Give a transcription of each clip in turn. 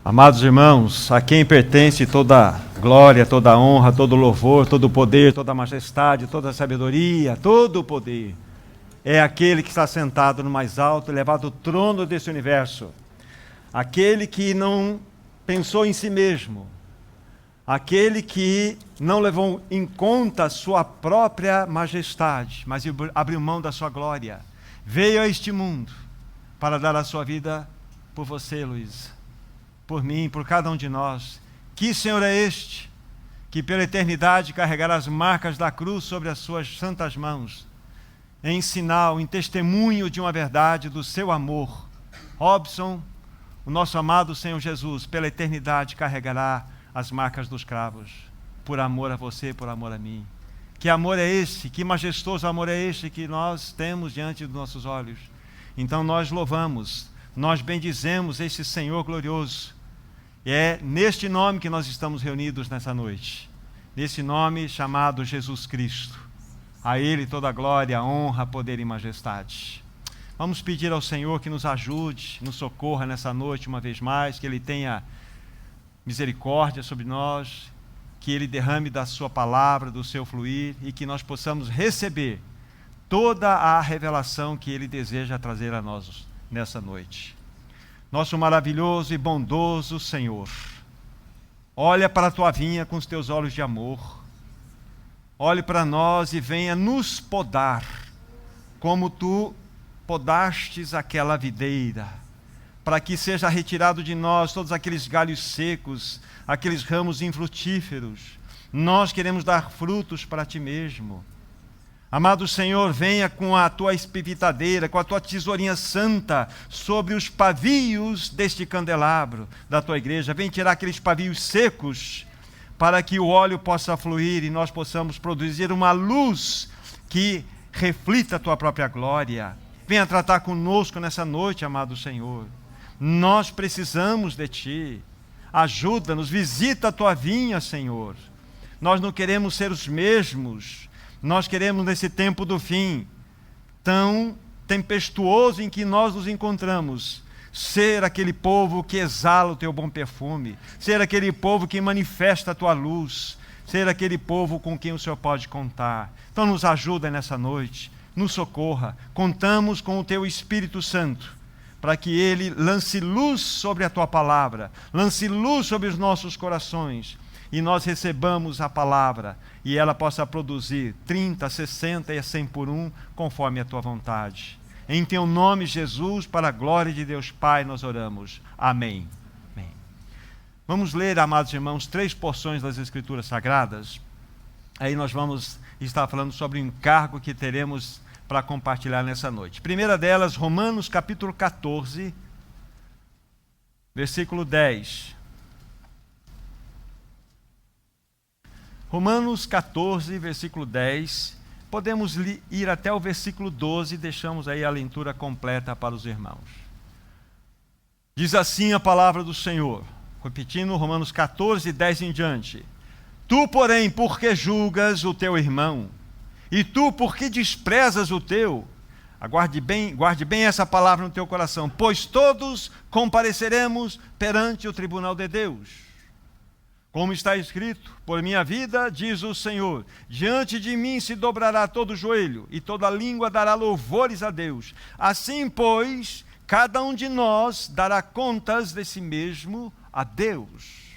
Amados irmãos, a quem pertence toda glória, toda honra, todo louvor, todo poder, toda majestade, toda sabedoria, todo o poder, é aquele que está sentado no mais alto, elevado trono desse universo, aquele que não pensou em si mesmo, aquele que não levou em conta a sua própria majestade, mas abriu mão da sua glória, veio a este mundo para dar a sua vida por você, Luiz, por mim, por cada um de nós. Que Senhor é este, que pela eternidade carregará as marcas da cruz sobre as suas santas mãos, em sinal, em testemunho de uma verdade do seu amor. Robson, o nosso amado Senhor Jesus, pela eternidade carregará as marcas dos cravos, por amor a você, por amor a mim. Que amor é esse, que majestoso amor é este que nós temos diante dos nossos olhos. Então nós louvamos, nós bendizemos este Senhor glorioso. E é neste nome que nós estamos reunidos nessa noite, nesse nome chamado Jesus Cristo. A Ele toda a glória, honra, poder e majestade. Vamos pedir ao Senhor que nos ajude, nos socorra nessa noite uma vez mais, que Ele tenha misericórdia sobre nós, que Ele derrame da sua palavra, do seu fluir, e que nós possamos receber toda a revelação que Ele deseja trazer a nós nessa noite. Nosso maravilhoso e bondoso Senhor, olha para a tua vinha com os teus olhos de amor, olhe para nós e venha nos podar, como tu podastes aquela videira, para que seja retirado de nós todos aqueles galhos secos, aqueles ramos infrutíferos. Nós queremos dar frutos para ti mesmo. Amado Senhor, venha com a tua espivitadeira, com a tua tesourinha santa sobre os pavios deste candelabro da tua igreja. Vem tirar aqueles pavios secos para que o óleo possa fluir e nós possamos produzir uma luz que reflita a tua própria glória. Venha tratar conosco nessa noite, amado Senhor. Nós precisamos de ti. Ajuda-nos, visita a tua vinha, Senhor. Nós não queremos ser os mesmos. Nós queremos, nesse tempo do fim, tão tempestuoso em que nós nos encontramos, ser aquele povo que exala o teu bom perfume, ser aquele povo que manifesta a tua luz, ser aquele povo com quem o Senhor pode contar. Então nos ajuda nessa noite, nos socorra. Contamos com o teu Espírito Santo, para que ele lance luz sobre a tua palavra, lance luz sobre os nossos corações, e nós recebamos a palavra, e ela possa produzir 30, 60 e 100 por um, conforme a tua vontade. Em teu nome, Jesus, para a glória de Deus Pai, nós oramos. Amém. Amém. Vamos ler, amados irmãos, 3 porções das Escrituras Sagradas. Aí nós vamos estar falando sobre o encargo que teremos para compartilhar nessa noite. Primeira delas, Romanos capítulo 14, versículo 10. Romanos 14, versículo 10, podemos ir até o versículo 12, deixamos aí a leitura completa para os irmãos. Diz assim a palavra do Senhor, repetindo Romanos 14, 10 em diante. Tu, porém, porque julgas o teu irmão? E tu, porque desprezas o teu? Guarde bem essa palavra no teu coração, pois todos compareceremos perante o tribunal de Deus. Como está escrito, por minha vida, diz o Senhor, diante de mim se dobrará todo joelho, e toda língua dará louvores a Deus. Assim, pois, cada um de nós dará contas de si mesmo a Deus.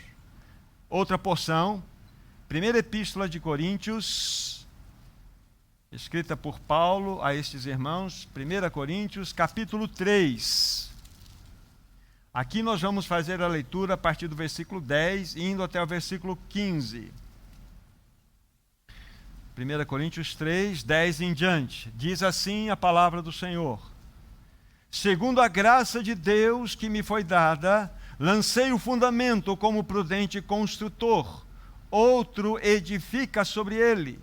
Outra porção, primeira epístola de Coríntios, escrita por Paulo a estes irmãos, 1 Coríntios, capítulo 3. Aqui nós vamos fazer a leitura a partir do versículo 10, indo até o versículo 15. 1 Coríntios 3, 10 em diante. Diz assim a palavra do Senhor. Segundo a graça de Deus que me foi dada, lancei o fundamento como prudente construtor. Outro edifica sobre ele.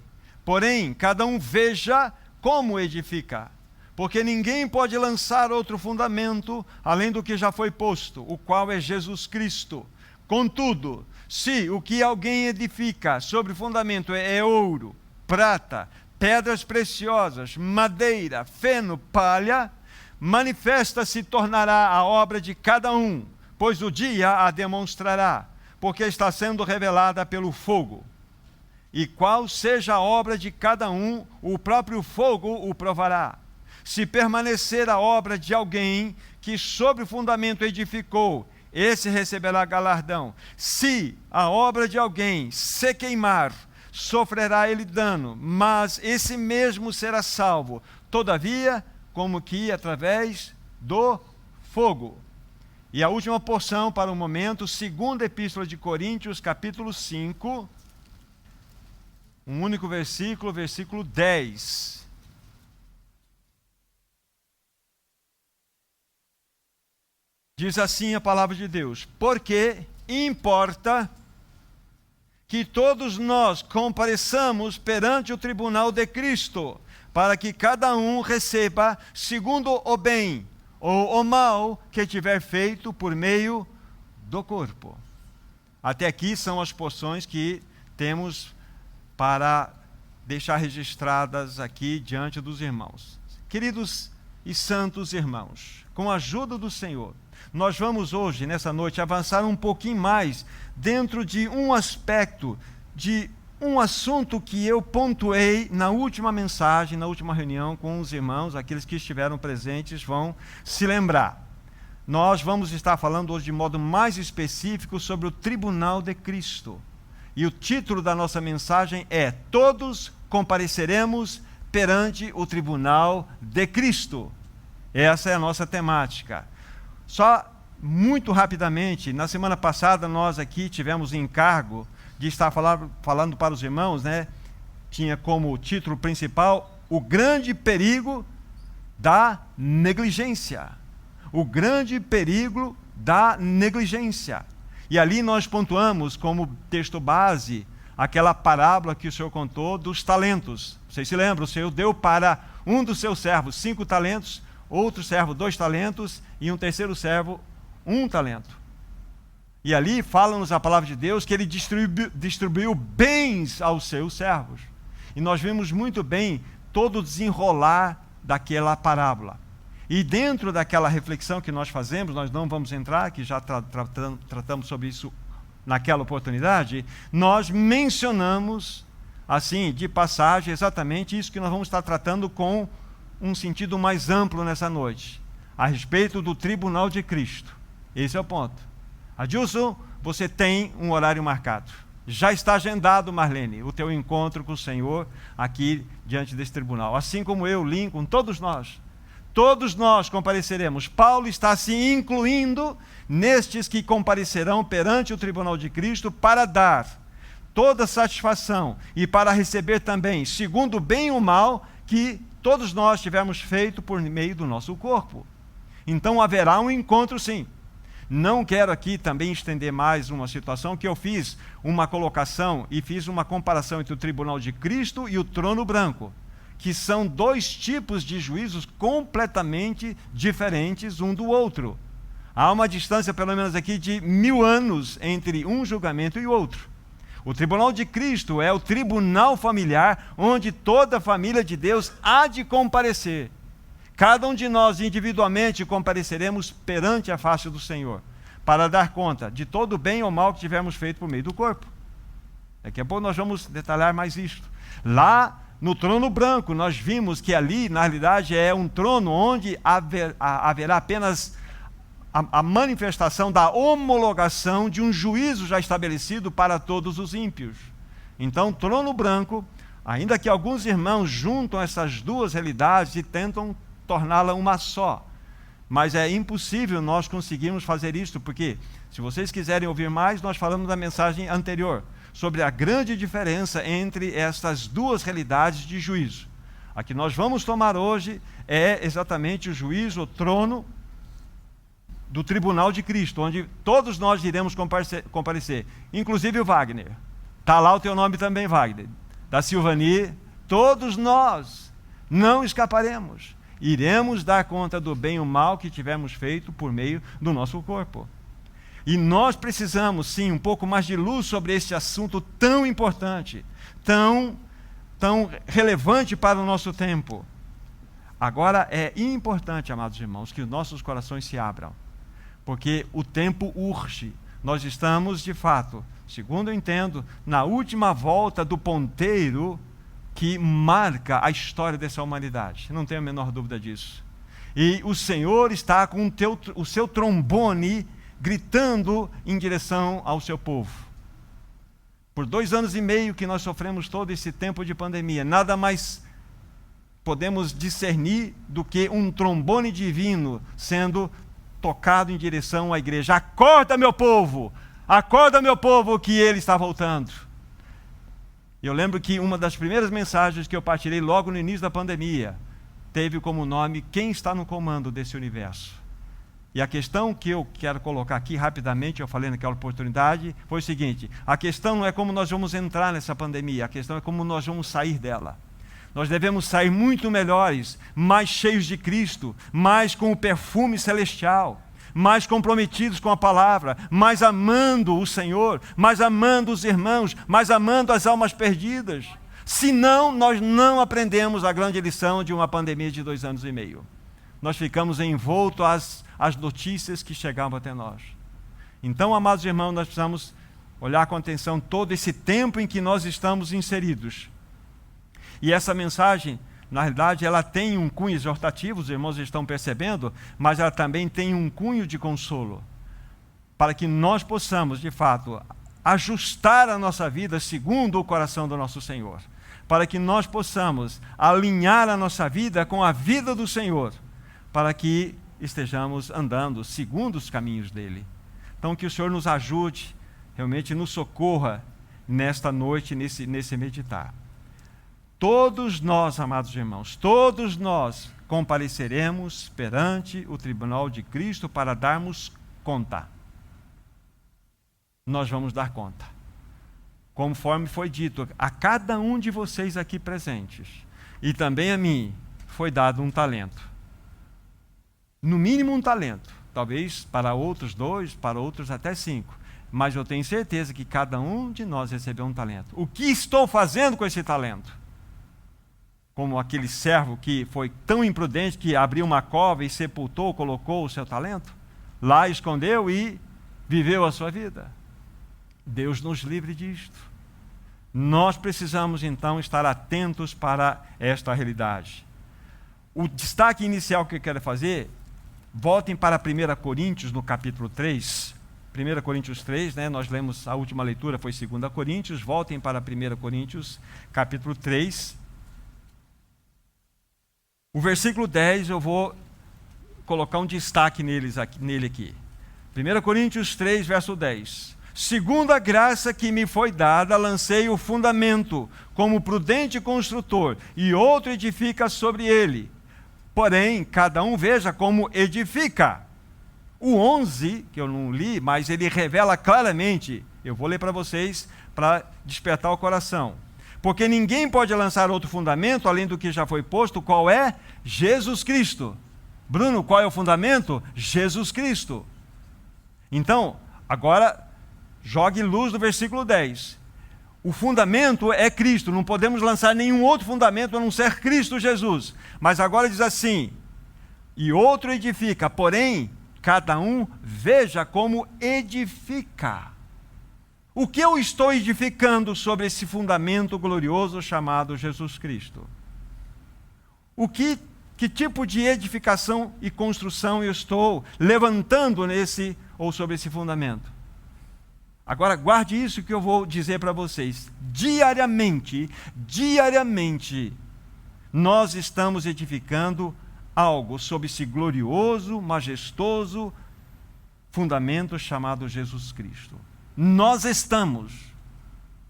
Porém, cada um veja como edifica. Porque ninguém pode lançar outro fundamento, além do que já foi posto, o qual é Jesus Cristo. Contudo, se o que alguém edifica sobre o fundamento é ouro, prata, pedras preciosas, madeira, feno, palha, manifesta se tornará a obra de cada um, pois o dia a demonstrará, porque está sendo revelada pelo fogo. E qual seja a obra de cada um, o próprio fogo o provará. Se permanecer a obra de alguém que sobre o fundamento edificou, esse receberá galardão. Se a obra de alguém se queimar, sofrerá ele dano, mas esse mesmo será salvo, todavia, como que através do fogo. E a última porção para o momento, segunda epístola de Coríntios, capítulo 5, um único versículo, versículo 10. Diz assim a palavra de Deus: porque importa que todos nós compareçamos perante o tribunal de Cristo, para que cada um receba segundo o bem ou o mal que tiver feito por meio do corpo. Até aqui são as porções que temos para deixar registradas aqui diante dos irmãos. Queridos e santos irmãos, com a ajuda do Senhor, nós vamos hoje, nessa noite, avançar um pouquinho mais dentro de um aspecto, de um assunto que eu pontuei na última mensagem, na última reunião com os irmãos, aqueles que estiveram presentes vão se lembrar. Nós vamos estar falando hoje de modo mais específico sobre o tribunal de Cristo. E o título da nossa mensagem é: todos compareceremos perante o tribunal de Cristo. Essa é a nossa temática. Só muito rapidamente, na semana passada nós aqui tivemos encargo de estar falando para os irmãos, né? Tinha como título principal o grande perigo da negligência. O grande perigo da negligência. E ali nós pontuamos como texto base aquela parábola que o Senhor contou dos talentos. Vocês se lembram? O Senhor deu para um dos seus servos 5 talentos, outro servo 2 talentos e um terceiro servo 1 talento. E ali fala-nos a palavra de Deus que ele distribuiu bens aos seus servos. E nós vimos muito bem todo o desenrolar daquela parábola. E dentro daquela reflexão que nós fazemos, nós não vamos entrar, que já tratamos sobre isso naquela oportunidade, nós mencionamos, assim, de passagem, exatamente isso que nós vamos estar tratando com um sentido mais amplo nessa noite, a respeito do tribunal de Cristo. Esse é o ponto. Adilson, você tem um horário marcado. Já está agendado, Marlene, o teu encontro com o Senhor aqui diante desse tribunal. Assim como eu, Lincoln, todos nós compareceremos. Paulo está se incluindo nestes que comparecerão perante o tribunal de Cristo para dar toda satisfação e para receber também, segundo o bem e o mal, que todos nós tivemos feito por meio do nosso corpo. Então haverá um encontro, sim. Não quero aqui também estender mais uma situação que eu fiz uma colocação e fiz uma comparação entre o tribunal de Cristo e o trono branco, que são 2 tipos de juízos completamente diferentes um do outro. Há uma distância, pelo menos aqui, de 1000 anos entre um julgamento e o outro. O tribunal de Cristo é o tribunal familiar, onde toda a família de Deus há de comparecer. Cada um de nós individualmente compareceremos perante a face do Senhor, para dar conta de todo o bem ou mal que tivermos feito por meio do corpo. Daqui a pouco nós vamos detalhar mais isto. Lá no trono branco, nós vimos que ali, na realidade, é um trono onde haverá apenas a manifestação da homologação de um juízo já estabelecido para todos os ímpios. Então, trono branco, ainda que alguns irmãos juntam essas duas realidades e tentam torná-la uma só, mas é impossível nós conseguirmos fazer isso, porque, se vocês quiserem ouvir mais, nós falamos da mensagem anterior, sobre a grande diferença entre estas duas realidades de juízo. A que nós vamos tomar hoje é exatamente o juízo, o trono do tribunal de Cristo, onde todos nós iremos comparecer, inclusive o Wagner. Está lá o teu nome também, Wagner. Da Silvani, todos nós não escaparemos. Iremos dar conta do bem e o mal que tivermos feito por meio do nosso corpo. E nós precisamos, sim, um pouco mais de luz sobre este assunto tão importante, tão relevante para o nosso tempo. Agora é importante, amados irmãos, que os nossos corações se abram porque o tempo urge. Nós estamos, de fato, segundo eu entendo, na última volta do ponteiro que marca a história dessa humanidade. Não tenho a menor dúvida disso. E o Senhor está com o seu trombone gritando em direção ao seu povo. Por 2 anos e meio que nós sofremos todo esse tempo de pandemia, nada mais podemos discernir do que um trombone divino sendo tocado em direção à igreja. Acorda, meu povo! Acorda, meu povo, que ele está voltando. Eu lembro que uma das primeiras mensagens que eu partilhei logo no início da pandemia teve como nome: quem está no comando desse universo? E a questão que eu quero colocar aqui rapidamente, eu falei naquela oportunidade, foi o seguinte: a questão não é como nós vamos entrar nessa pandemia, a questão é como nós vamos sair dela. Nós devemos sair muito melhores, mais cheios de Cristo, mais com o perfume celestial, mais comprometidos com a palavra, mais amando o Senhor, mais amando os irmãos, mais amando as almas perdidas. Senão, nós não aprendemos a grande lição de uma pandemia de 2 anos e meio. Nós ficamos envoltos às notícias que chegavam até nós. Então, amados irmãos, nós precisamos olhar com atenção todo esse tempo em que nós estamos inseridos. E essa mensagem, na realidade, ela tem um cunho exortativo, os irmãos estão percebendo, mas ela também tem um cunho de consolo, para que nós possamos, de fato, ajustar a nossa vida segundo o coração do nosso Senhor, para que nós possamos alinhar a nossa vida com a vida do Senhor, para que estejamos andando segundo os caminhos dele. Então, que o Senhor nos ajude, realmente nos socorra nesta noite, nesse meditar. Todos nós, amados irmãos, todos nós compareceremos perante o tribunal de Cristo para darmos conta. Nós vamos dar conta. Conforme foi dito, a cada um de vocês aqui presentes, e também a mim, foi dado um talento. No mínimo um talento. Talvez para outros 2, para outros até 5. Mas eu tenho certeza que cada um de nós recebeu um talento. O que estou fazendo com esse talento? Como aquele servo que foi tão imprudente que abriu uma cova e sepultou, colocou o seu talento, lá escondeu e viveu a sua vida. Deus nos livre disto. Nós precisamos então estar atentos para esta realidade. O destaque inicial que eu quero fazer, voltem para 1 Coríntios, no capítulo 3. 1 Coríntios 3, nós lemos, a última leitura foi 2 Coríntios, voltem para 1 Coríntios, capítulo 3. O versículo 10, eu vou colocar um destaque nele aqui. 1 Coríntios 3, verso 10. Segundo a graça que me foi dada, lancei o fundamento, como prudente construtor, e outro edifica sobre ele. Porém, cada um veja como edifica. O 11, que eu não li, mas ele revela claramente, eu vou ler para vocês, para despertar o coração. Porque ninguém pode lançar outro fundamento, além do que já foi posto, qual é? Jesus Cristo. Bruno, qual é o fundamento? Jesus Cristo. Então, agora, jogue luz no versículo 10. O fundamento é Cristo, não podemos lançar nenhum outro fundamento a não ser Cristo Jesus. Mas agora diz assim: e outro edifica, porém, cada um veja como edifica. O que eu estou edificando sobre esse fundamento glorioso chamado Jesus Cristo? Que tipo de edificação e construção eu estou levantando nesse ou sobre esse fundamento? Agora guarde isso que eu vou dizer para vocês. Diariamente, nós estamos edificando algo sobre esse glorioso, majestoso fundamento chamado Jesus Cristo. Nós estamos,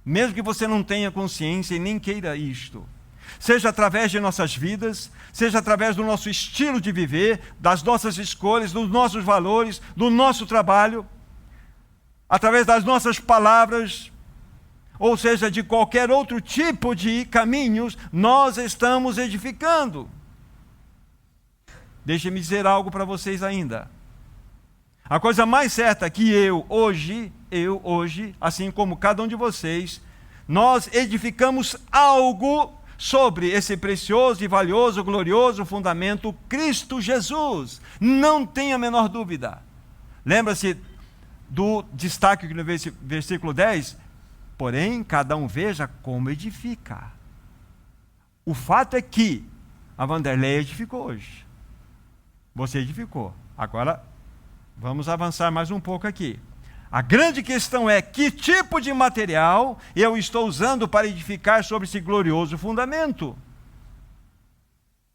mesmo que você não tenha consciência e nem queira isto, seja através de nossas vidas, seja através do nosso estilo de viver, das nossas escolhas, dos nossos valores, do nosso trabalho, através das nossas palavras, ou seja, de qualquer outro tipo de caminhos, nós estamos edificando. Deixe-me dizer algo para vocês ainda. A coisa mais certa é que eu hoje, assim como cada um de vocês, nós edificamos algo sobre esse precioso e valioso, glorioso fundamento Cristo Jesus. Não tenha a menor dúvida. Lembra-se do destaque no versículo 10? Porém, cada um veja como edifica. O fato é que a Vanderlei edificou hoje. Você edificou. Agora, vamos avançar mais um pouco aqui. A grande questão é que tipo de material eu estou usando para edificar sobre esse glorioso fundamento.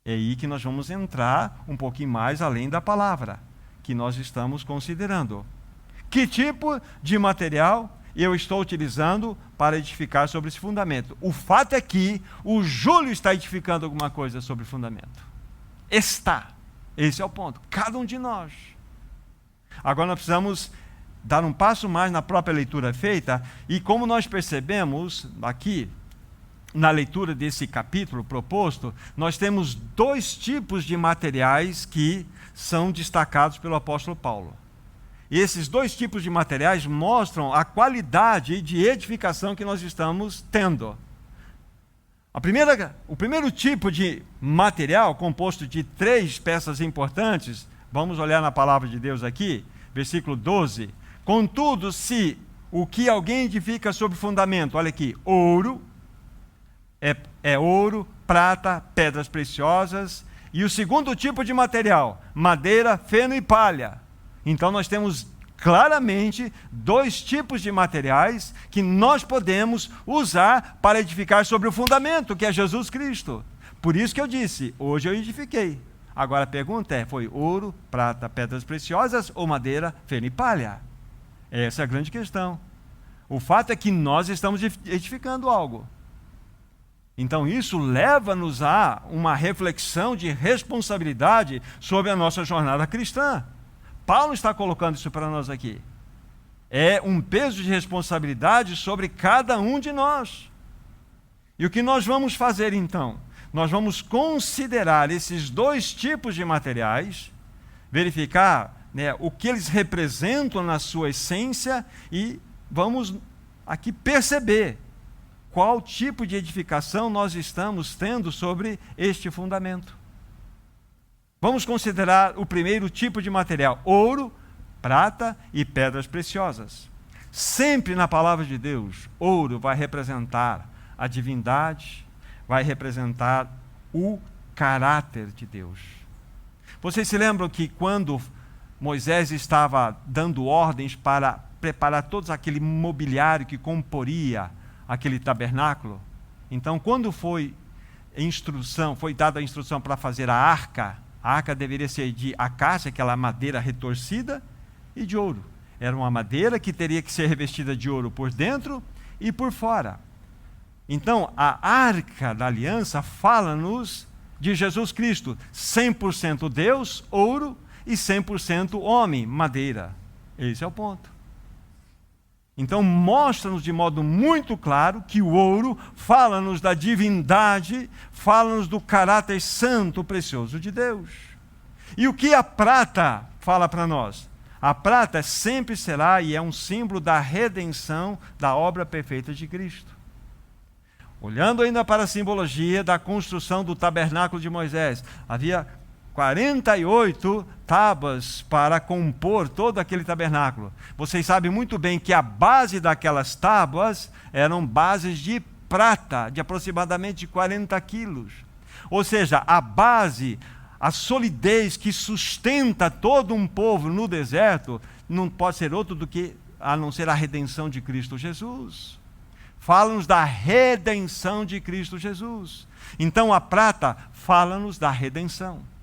É aí que nós vamos entrar um pouquinho mais além da palavra que nós estamos considerando. Que tipo de material eu estou utilizando para edificar sobre esse fundamento? O fato é que o Júlio está edificando alguma coisa sobre o fundamento. Está. Esse é o ponto. Cada um de nós. Agora nós precisamos dar um passo mais na própria leitura feita, e como nós percebemos aqui, na leitura desse capítulo proposto, nós temos dois tipos de materiais que são destacados pelo apóstolo Paulo. E esses dois tipos de materiais mostram a qualidade de edificação que nós estamos tendo. O primeiro tipo de material, composto de 3 peças importantes, vamos olhar na palavra de Deus aqui, versículo 12. Contudo, se o que alguém edifica sobre fundamento, olha aqui, ouro, é ouro, prata, pedras preciosas, e o segundo tipo de material, madeira, feno e palha. Então nós temos claramente 2 tipos de materiais que nós podemos usar para edificar sobre o fundamento, que é Jesus Cristo. Por isso que eu disse, hoje eu edifiquei. Agora a pergunta foi ouro, prata, pedras preciosas ou madeira, feno e palha? Essa é a grande questão. O fato é que nós estamos edificando algo. Então isso leva-nos a uma reflexão de responsabilidade sobre a nossa jornada cristã. Paulo está colocando isso para nós aqui. É um peso de responsabilidade sobre cada um de nós. E o que nós vamos fazer então? Nós vamos considerar esses 2 tipos de materiais, verificar o que eles representam na sua essência e vamos aqui perceber qual tipo de edificação nós estamos tendo sobre este fundamento. Vamos considerar o primeiro tipo de material, ouro, prata e pedras preciosas. Sempre na palavra de Deus, ouro vai representar a divindade, vai representar o caráter de Deus. Vocês se lembram que quando Moisés estava dando ordens para preparar todo aquele mobiliário que comporia aquele tabernáculo? Então, quando foi dada a instrução para fazer a arca deveria ser de acácia, aquela madeira retorcida, e de ouro. Era uma madeira que teria que ser revestida de ouro por dentro e por fora. Então, a arca da aliança fala-nos de Jesus Cristo, 100% Deus, ouro, e 100% homem, madeira. Esse é o ponto. Então, mostra-nos de modo muito claro que o ouro fala-nos da divindade, fala-nos do caráter santo, precioso de Deus. E o que a prata fala para nós? A prata sempre será e é um símbolo da redenção da obra perfeita de Cristo. Olhando ainda para a simbologia da construção do tabernáculo de Moisés, havia 48 tábuas para compor todo aquele tabernáculo. Vocês sabem muito bem que a base daquelas tábuas eram bases de prata, de aproximadamente 40 quilos. Ou seja, a base, a solidez que sustenta todo um povo no deserto, não pode ser outro do que, a não ser a redenção de Cristo Jesus. Fala-nos da redenção de Cristo Jesus. Então a prata fala-nos da redenção.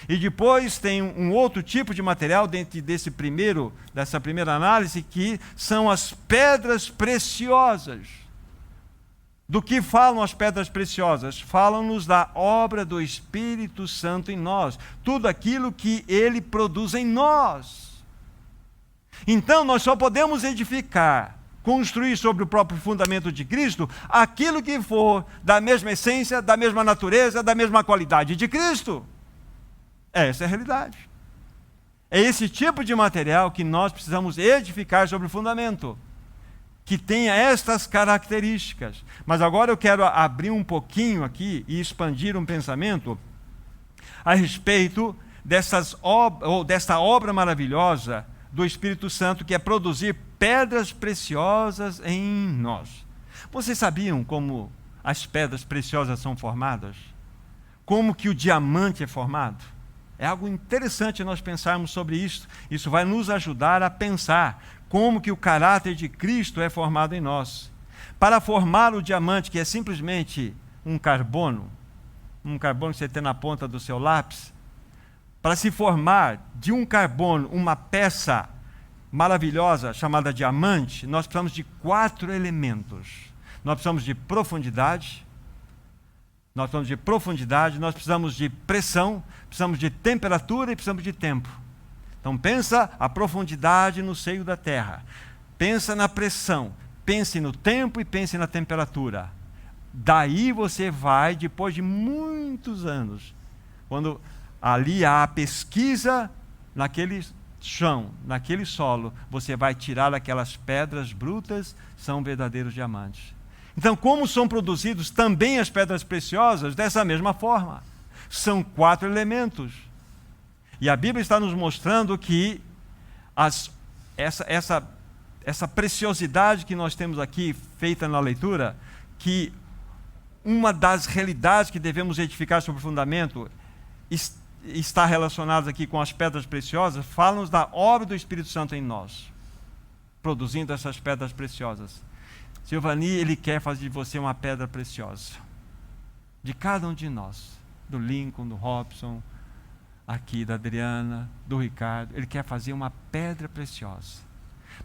E depois tem um outro tipo de material dentro dessa primeira análise, que são as pedras preciosas. Do que falam as pedras preciosas? Falam-nos da obra do Espírito Santo em nós. Tudo aquilo que ele produz em nós. Então nós só podemos edificar, construir sobre o próprio fundamento de Cristo, aquilo que for da mesma essência, da mesma natureza, da mesma qualidade de Cristo. Essa é a realidade. É esse tipo de material que nós precisamos edificar sobre o fundamento, que tenha estas características. Mas agora eu quero abrir um pouquinho aqui e expandir um pensamento a respeito dessa obra maravilhosa do Espírito Santo, que é produzir pedras preciosas em nós. Vocês sabiam como as pedras preciosas são formadas? Como que o diamante é formado? É algo interessante nós pensarmos sobre isso. Isso vai nos ajudar a pensar como que o caráter de Cristo é formado em nós. Para formar o diamante, que é simplesmente um carbono que você tem na ponta do seu lápis, para se formar de um carbono uma peça maravilhosa chamada diamante, nós precisamos de 4 elementos. Nós precisamos de profundidade, nós precisamos de pressão, precisamos de temperatura e precisamos de tempo. Então pensa a profundidade no seio da terra, pensa na pressão, pense no tempo e pense na temperatura. Daí você vai, depois de muitos anos, quando ali há a pesquisa naquele chão, naquele solo, você vai tirar aquelas pedras brutas, são verdadeiros diamantes. Então, como são produzidos também as pedras preciosas? Dessa mesma forma. São 4 elementos. E a Bíblia está nos mostrando que essa preciosidade que nós temos aqui, feita na leitura, que uma das realidades que devemos edificar sobre o fundamento está relacionada aqui com as pedras preciosas, fala-nos da obra do Espírito Santo em nós, produzindo essas pedras preciosas. Silvani, ele quer fazer de você uma pedra preciosa. De cada um de nós. Do Lincoln, do Robson, aqui da Adriana, do Ricardo. Ele quer fazer uma pedra preciosa.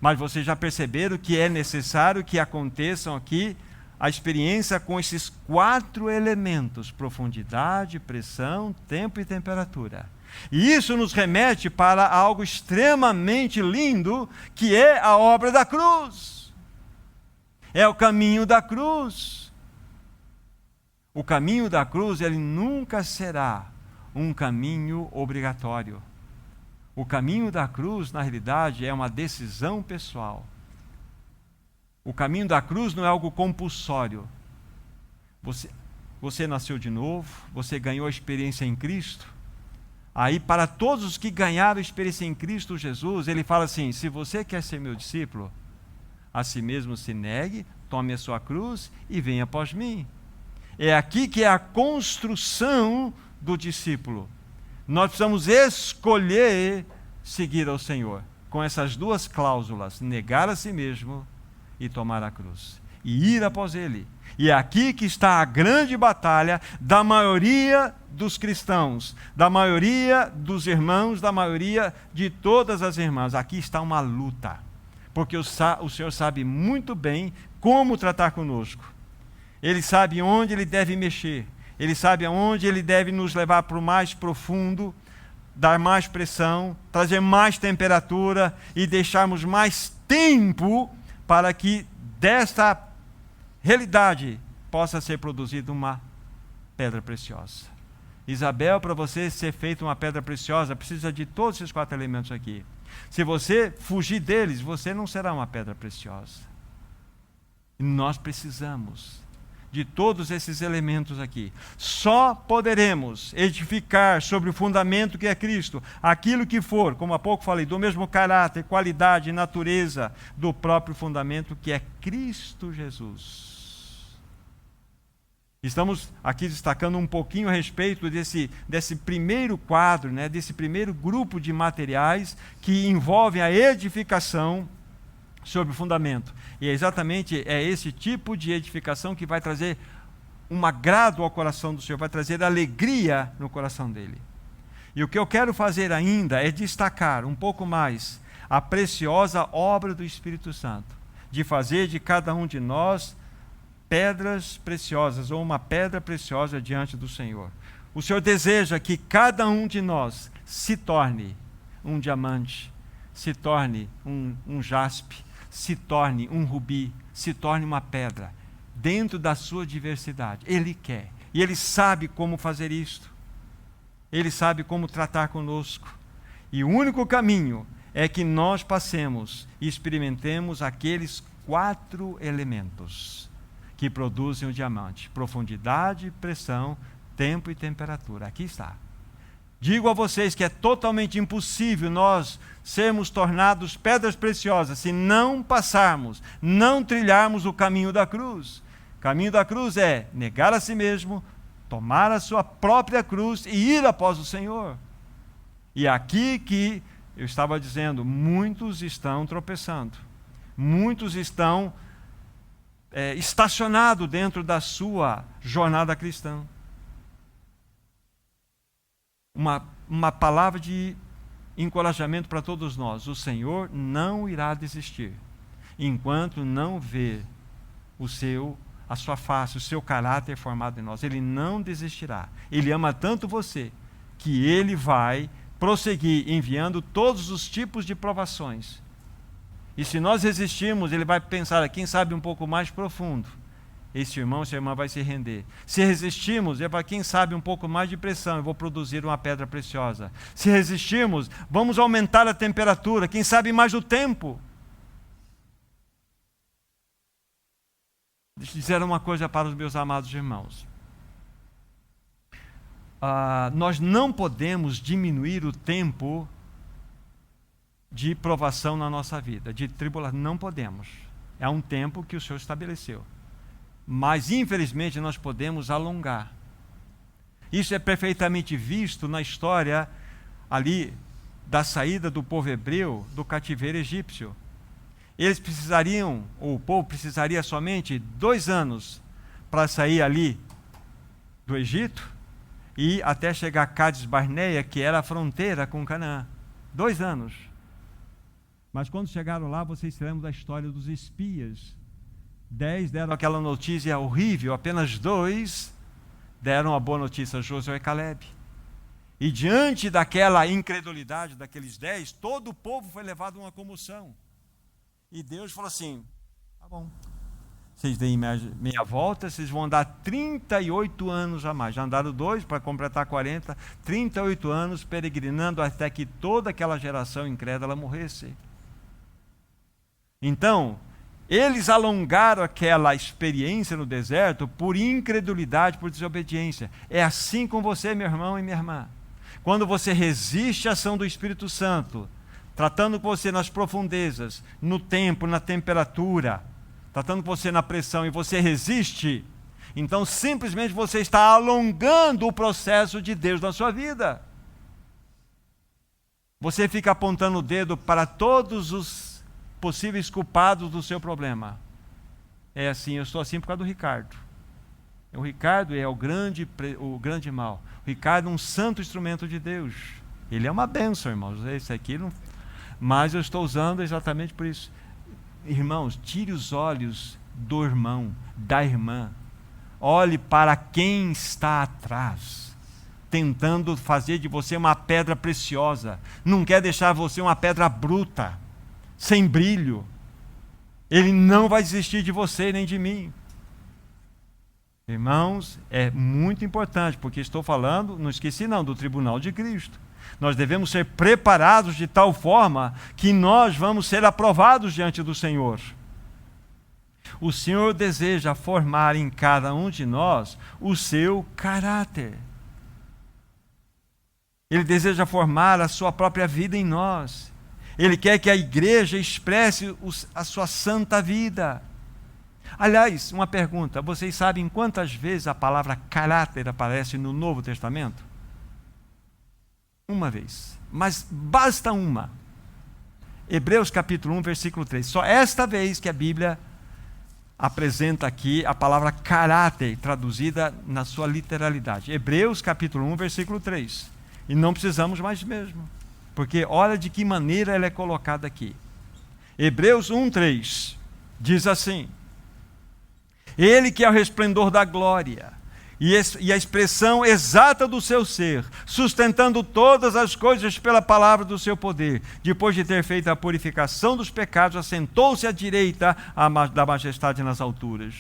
Mas vocês já perceberam que é necessário que aconteçam aqui a experiência com esses 4 elementos: profundidade, pressão, tempo e temperatura. E isso nos remete para algo extremamente lindo, que é a obra da cruz. É o caminho da cruz. O caminho da cruz, ele nunca será um caminho obrigatório. O caminho da cruz, na realidade, é uma decisão pessoal. O caminho da cruz não é algo compulsório. Você nasceu de novo, você ganhou a experiência em Cristo. Aí, para todos os que ganharam a experiência em Cristo Jesus, ele fala assim: se você quer ser meu discípulo, a si mesmo se negue, tome a sua cruz e venha após mim. É aqui que é a construção do discípulo. Nós precisamos escolher seguir ao Senhor, com essas 2 cláusulas: negar a si mesmo e tomar a cruz, e ir após Ele. E é aqui que está a grande batalha da maioria dos cristãos, da maioria dos irmãos, da maioria de todas as irmãs. Aqui está uma luta, porque o Senhor sabe muito bem como tratar conosco. Ele sabe onde Ele deve mexer, Ele sabe aonde Ele deve nos levar para o mais profundo, dar mais pressão, trazer mais temperatura e deixarmos mais tempo para que desta realidade possa ser produzida uma pedra preciosa. Isabel, para você ser feita uma pedra preciosa, precisa de todos esses 4 elementos aqui. Se você fugir deles, você não será uma pedra preciosa. E nós precisamos de todos esses elementos aqui. Só poderemos edificar sobre o fundamento que é Cristo, aquilo que for, como há pouco falei, do mesmo caráter, qualidade e natureza do próprio fundamento que é Cristo Jesus. Estamos aqui destacando um pouquinho a respeito desse primeiro quadro, desse primeiro grupo de materiais que envolvem a edificação sobre o fundamento. E é exatamente esse tipo de edificação que vai trazer um agrado ao coração do Senhor, vai trazer alegria no coração dele. E o que eu quero fazer ainda é destacar um pouco mais a preciosa obra do Espírito Santo, de fazer de cada um de nós pedras preciosas, ou uma pedra preciosa diante do Senhor. O Senhor deseja que cada um de nós se torne um diamante, se torne um jaspe, se torne um rubi, se torne uma pedra, dentro da sua diversidade. Ele quer, e Ele sabe como fazer isto. Ele sabe como tratar conosco. E o único caminho é que nós passemos e experimentemos aqueles 4 elementos que produzem o diamante: profundidade, pressão, tempo e temperatura. Aqui está. Digo a vocês que é totalmente impossível nós sermos tornados pedras preciosas se não passarmos, não trilharmos o caminho da cruz. O caminho da cruz é negar a si mesmo, tomar a sua própria cruz e ir após o Senhor. E aqui que eu estava dizendo, muitos estão tropeçando, muitos estão estacionados dentro da sua jornada cristã. Uma palavra de encorajamento para todos nós: o Senhor não irá desistir enquanto não ver a sua face, o seu caráter formado em nós. Ele não desistirá. Ele ama tanto você que Ele vai prosseguir enviando todos os tipos de provações. E se nós resistirmos, Ele vai pensar, quem sabe um pouco mais profundo, esse irmão, essa irmã vai se render. Se resistirmos, ele vai, quem sabe um pouco mais de pressão, eu vou produzir uma pedra preciosa. Se resistirmos, vamos aumentar a temperatura, quem sabe mais o tempo. Deixa eu dizer uma coisa para os meus amados irmãos. Nós não podemos diminuir o tempo de provação na nossa vida, de tribulação. Não podemos. É um tempo que o Senhor estabeleceu. Mas, infelizmente, nós podemos alongar. Isso é perfeitamente visto na história ali da saída do povo hebreu do cativeiro egípcio. Eles precisariam, ou o povo precisaria somente 2 anos para sair ali do Egito e até chegar a Cádiz Barneia, que era a fronteira com Canaã. 2 anos. Mas quando chegaram lá, vocês se lembram da história dos espias. 10 deram aquela notícia horrível, apenas 2 deram a boa notícia, Josué e Caleb. E diante daquela incredulidade daqueles 10, todo o povo foi levado a uma comoção. E Deus falou assim: tá bom, vocês deem meia volta, vocês vão andar 38 anos a mais. Já andaram 2 para completar 40, 38 anos peregrinando até que toda aquela geração incrédula morresse. Então, eles alongaram aquela experiência no deserto por incredulidade, por desobediência. É assim com você, meu irmão e minha irmã. Quando você resiste à ação do Espírito Santo, tratando com você nas profundezas, no tempo, na temperatura, tratando com você na pressão, e você resiste, então simplesmente você está alongando o processo de Deus na sua vida. Você fica apontando o dedo para todos os possíveis culpados do seu problema. É assim, eu estou assim por causa do Ricardo. O Ricardo é o grande mal. O Ricardo é um santo instrumento de Deus. Ele é uma bênção, irmãos. Esse aqui não... Mas eu estou usando exatamente por isso. Irmãos, tire os olhos do irmão, da irmã. Olhe para quem está atrás, tentando fazer de você uma pedra preciosa. Não quer deixar você uma pedra bruta, sem brilho. Ele não vai desistir de você nem de mim. Irmãos, é muito importante, porque estou falando, não esqueci não, do tribunal de Cristo. Nós devemos ser preparados de tal forma que nós vamos ser aprovados diante do Senhor. O Senhor deseja formar em cada um de nós o seu caráter. Ele deseja formar a sua própria vida em nós. Ele quer que a igreja expresse a sua santa vida. Aliás, uma pergunta: vocês sabem quantas vezes a palavra caráter aparece no Novo Testamento? Uma vez, mas basta uma. Hebreus capítulo 1, versículo 3. Só esta vez que a Bíblia apresenta aqui a palavra caráter, traduzida na sua literalidade. Hebreus capítulo 1, versículo 3. E não precisamos mais mesmo, porque olha de que maneira ela é colocada aqui. Hebreus 1, 3 diz assim: Ele que é o resplendor da glória e a expressão exata do seu ser, sustentando todas as coisas pela palavra do seu poder, depois de ter feito a purificação dos pecados, assentou-se à direita da majestade nas alturas.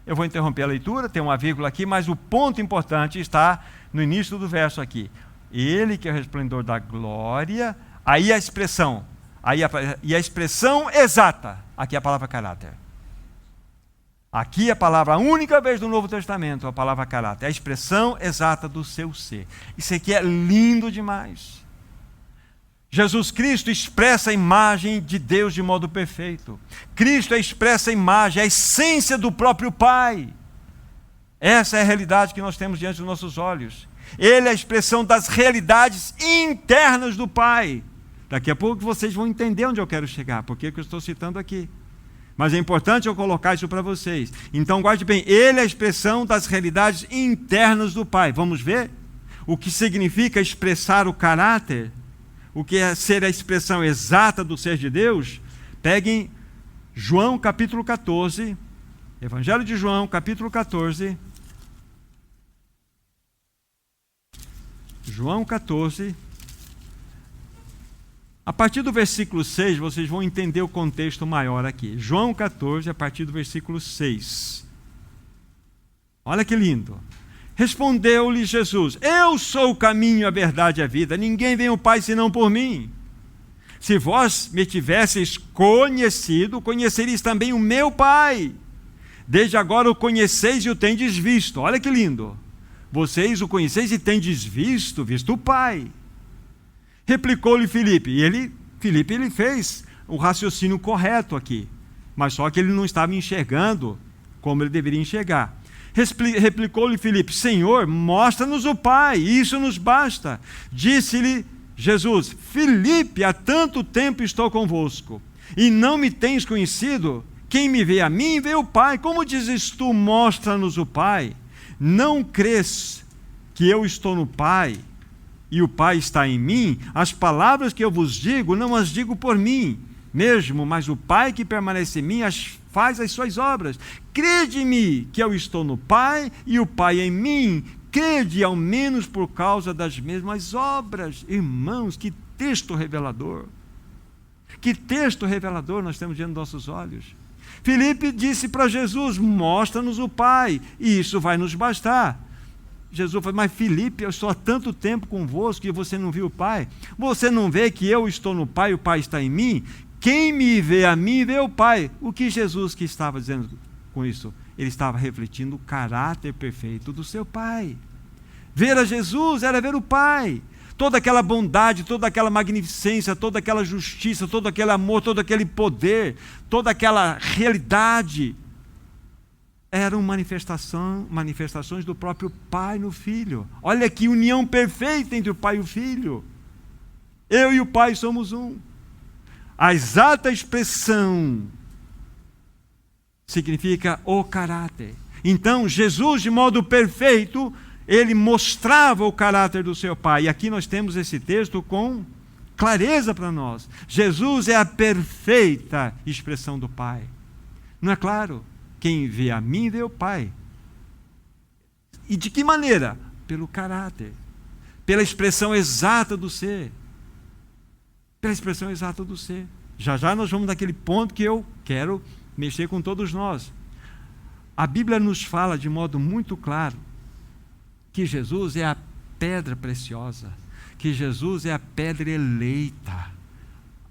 Eu vou interromper a leitura, tem uma vírgula aqui, mas o ponto importante está no início do verso aqui. Ele que é o resplendor da glória, aí a expressão, e a expressão exata, aqui é a palavra caráter. Aqui a palavra, a única vez do Novo Testamento, a palavra caráter, é a expressão exata do seu ser. Isso aqui é lindo demais. Jesus Cristo expressa a imagem de Deus de modo perfeito. Cristo expressa a imagem, a essência do próprio Pai. Essa é a realidade que nós temos diante dos nossos olhos. Ele é a expressão das realidades internas do Pai. Daqui a pouco vocês vão entender onde eu quero chegar, porque eu estou citando aqui. Mas é importante eu colocar isso para vocês. Então guarde bem, ele é a expressão das realidades internas do Pai. Vamos ver o que significa expressar o caráter? O que é ser a expressão exata do ser de Deus? Peguem João capítulo 14, Evangelho de João capítulo 14. João 14. A partir do versículo 6, vocês vão entender o contexto maior aqui. João 14, a partir do versículo 6. Olha que lindo. Respondeu-lhe Jesus: eu sou o caminho, a verdade e a vida. Ninguém vem ao Pai senão por mim. Se vós me tivesseis conhecido, conhecereis também o meu Pai. Desde agora o conheceis e o tendes visto. Olha que lindo. Vocês o conheceis e tendes visto o Pai. Replicou-lhe Filipe. E Filipe fez o raciocínio correto aqui. Mas só que ele não estava enxergando como ele deveria enxergar. Replicou-lhe Filipe: Senhor, mostra-nos o Pai, isso nos basta. Disse-lhe Jesus: Filipe, há tanto tempo estou convosco, e não me tens conhecido? Quem me vê a mim, vê o Pai. Como dizes tu, mostra-nos o Pai? Não crês que eu estou no Pai, e o Pai está em mim? As palavras que eu vos digo, não as digo por mim mesmo, mas o Pai que permanece em mim faz as suas obras. Crede-me que eu estou no Pai e o Pai em mim. Crede ao menos por causa das mesmas obras. Irmãos, que texto revelador. Que texto revelador nós temos diante dos nossos olhos. Filipe disse para Jesus: mostra-nos o Pai, e isso vai nos bastar. Jesus falou: mas Filipe, eu estou há tanto tempo convosco e você não viu o Pai? Você não vê que eu estou no Pai e o Pai está em mim? Quem me vê a mim, vê o Pai. O que Jesus que estava dizendo com isso? Ele estava refletindo o caráter perfeito do seu Pai. Ver a Jesus era ver o Pai. Toda aquela bondade, toda aquela magnificência, toda aquela justiça, todo aquele amor, todo aquele poder, toda aquela realidade eram manifestações do próprio Pai no Filho. Olha que união perfeita entre o Pai e o Filho. Eu e o Pai somos um. A exata expressão significa o caráter. Então, Jesus, de modo perfeito, ele mostrava o caráter do seu Pai. E aqui nós temos esse texto com clareza para nós. Jesus é a perfeita expressão do Pai. Não é claro? Quem vê a mim, vê o Pai. E de que maneira? Pelo caráter. Pela expressão exata do ser. Pela expressão exata do ser. Já já nós vamos naquele ponto que eu quero mexer com todos nós. A Bíblia nos fala de modo muito claro que Jesus é a pedra preciosa, que Jesus é a pedra eleita.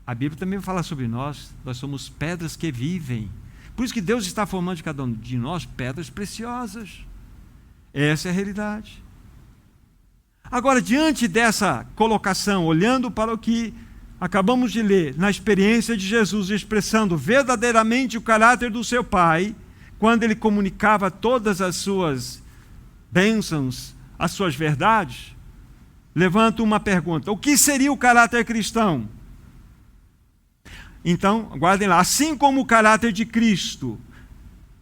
A Bíblia também fala sobre nós somos pedras que vivem. Por isso que Deus está formando de cada um de nós pedras preciosas. Essa é a realidade. Agora, diante dessa colocação, olhando para o que acabamos de ler, na experiência de Jesus, expressando verdadeiramente o caráter do seu Pai, quando ele comunicava todas as suas bênçãos, as suas verdades, levanto uma pergunta: o que seria o caráter cristão? Então, guardem lá, assim como o caráter de Cristo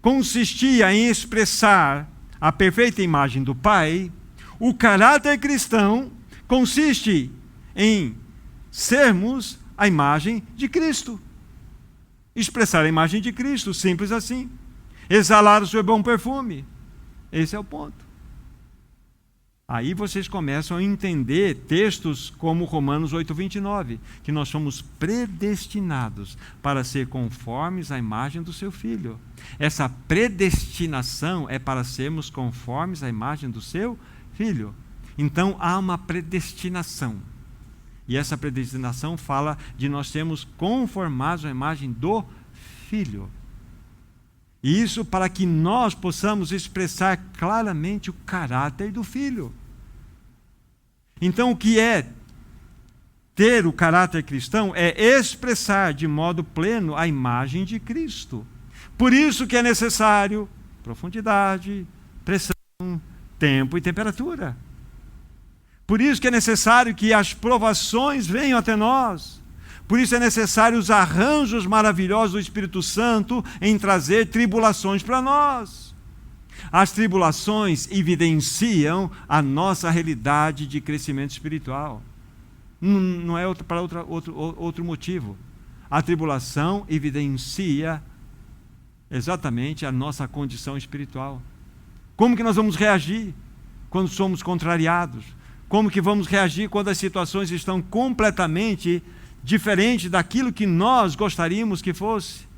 consistia em expressar a perfeita imagem do Pai, o caráter cristão consiste em sermos a imagem de Cristo. Expressar a imagem de Cristo, simples assim. Exalar o seu bom perfume. Esse é o ponto. Aí vocês começam a entender textos como Romanos 8:29, que nós somos predestinados para ser conformes à imagem do seu Filho. Essa predestinação é para sermos conformes à imagem do seu Filho. Então há uma predestinação. E essa predestinação fala de nós sermos conformados à imagem do Filho. E isso para que nós possamos expressar claramente o caráter do Filho. Então, o que é ter o caráter cristão é expressar de modo pleno a imagem de Cristo. Por isso que é necessário profundidade, pressão, tempo e temperatura. Por isso que é necessário que as provações venham até nós. Por isso é necessário os arranjos maravilhosos do Espírito Santo em trazer tribulações para nós. As tribulações evidenciam a nossa realidade de crescimento espiritual. Não é para outro motivo. A tribulação evidencia exatamente a nossa condição espiritual. Como que nós vamos reagir quando somos contrariados? Como que vamos reagir quando as situações estão completamente diferentes daquilo que nós gostaríamos que fosse?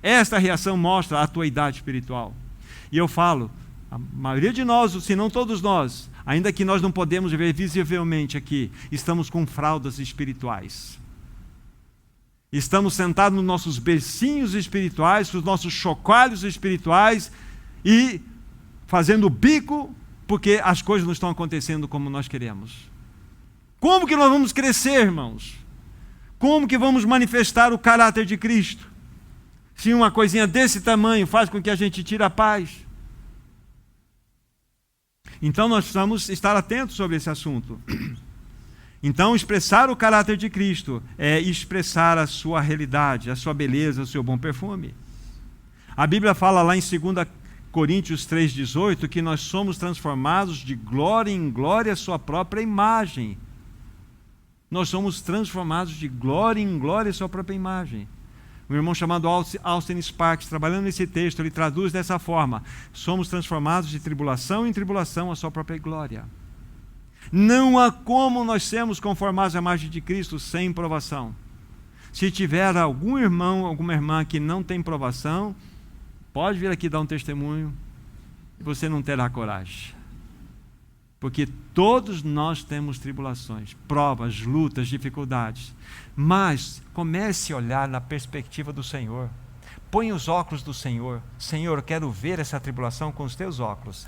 Esta reação mostra a tua idade espiritual. E eu falo, a maioria de nós, se não todos nós, ainda que nós não podemos ver visivelmente aqui, estamos com fraldas espirituais. Estamos sentados nos nossos bercinhos espirituais, com os nossos chocalhos espirituais e fazendo bico porque as coisas não estão acontecendo como nós queremos. Como que nós vamos crescer, irmãos? Como que vamos manifestar o caráter de Cristo? Se uma coisinha desse tamanho faz com que a gente tire a paz. Então nós precisamos estar atentos sobre esse assunto. Então, expressar o caráter de Cristo é expressar a sua realidade, a sua beleza, o seu bom perfume. A Bíblia fala lá em 2 Coríntios 3,18 que nós somos transformados de glória em glória à sua própria imagem. Nós somos transformados de glória em glória à sua própria imagem. Um irmão chamado Austin Sparks, trabalhando nesse texto, ele traduz dessa forma: somos transformados de tribulação em tribulação à sua própria glória. Não há como nós sermos conformados à imagem de Cristo sem provação. Se tiver algum irmão, alguma irmã que não tem provação, pode vir aqui dar um testemunho e você não terá coragem. Porque todos nós temos tribulações, provas, lutas, dificuldades. Mas comece a olhar na perspectiva do Senhor. Põe os óculos do Senhor. Senhor, eu quero ver essa tribulação com os teus óculos.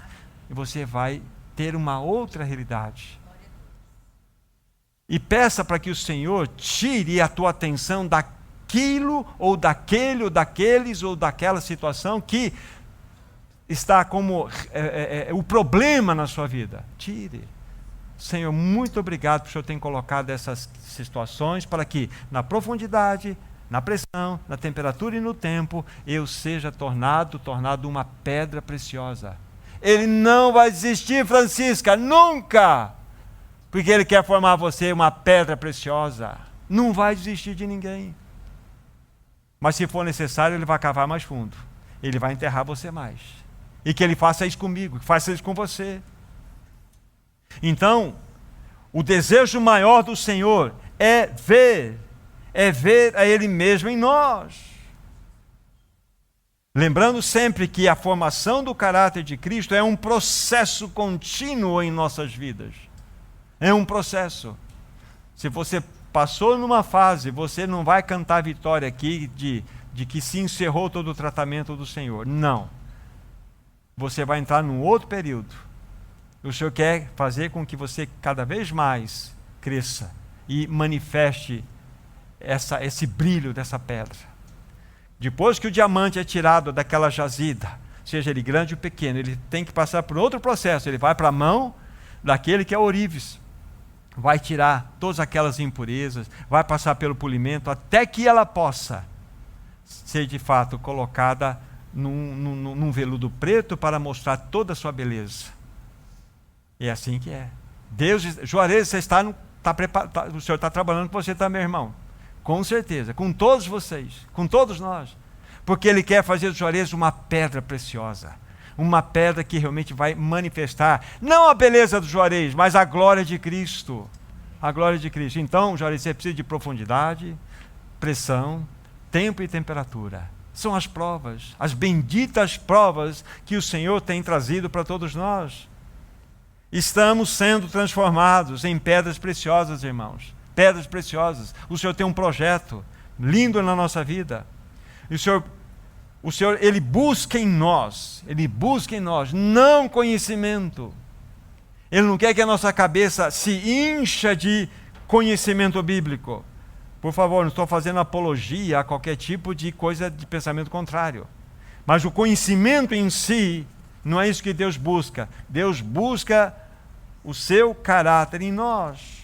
E você vai ter uma outra realidade. E peça para que o Senhor tire a tua atenção daquilo, ou daquele, ou daqueles, ou daquela situação que está como o problema na sua vida. Tire. Senhor, muito obrigado por o Senhor ter colocado essas situações para que na profundidade, na pressão, na temperatura e no tempo, eu seja tornado uma pedra preciosa. Ele não vai desistir, Francisca, nunca, porque Ele quer formar você uma pedra preciosa. Não vai desistir de ninguém. Mas se for necessário, Ele vai cavar mais fundo. Ele vai enterrar você mais. E que Ele faça isso comigo, que faça isso com você. Então, o desejo maior do Senhor é ver a Ele mesmo em nós. Lembrando sempre que a formação do caráter de Cristo é um processo contínuo em nossas vidas. É um processo. Se você passou numa fase, você não vai cantar vitória aqui de que se encerrou todo o tratamento do Senhor. Não. Você vai entrar num outro período. O Senhor quer fazer com que você cada vez mais cresça e manifeste esse brilho dessa pedra. Depois que o diamante é tirado daquela jazida, seja ele grande ou pequeno, ele tem que passar por outro processo. Ele vai para a mão daquele que é ourives, vai tirar todas aquelas impurezas, vai passar pelo polimento, até que ela possa ser de fato colocada num veludo preto para mostrar toda a sua beleza. É assim que é. Deus, Juarez, você o Senhor está trabalhando com você também, irmão. Com certeza, com todos vocês, com todos nós. Porque Ele quer fazer do Juarez uma pedra preciosa. Uma pedra que realmente vai manifestar, não a beleza do Juarez, mas a glória de Cristo. A glória de Cristo. Então, Juarez, você precisa de profundidade, pressão, tempo e temperatura. São as provas, as benditas provas que o Senhor tem trazido para todos nós. Estamos sendo transformados em pedras preciosas, irmãos. Pedras preciosas. O Senhor tem um projeto lindo na nossa vida. E o Senhor O Senhor, Ele busca em nós não conhecimento. Ele não quer que a nossa cabeça se incha de conhecimento bíblico. Por favor, não estou fazendo apologia a qualquer tipo de coisa de pensamento contrário. Mas o conhecimento em si, não é isso que Deus busca. Deus busca o seu caráter em nós.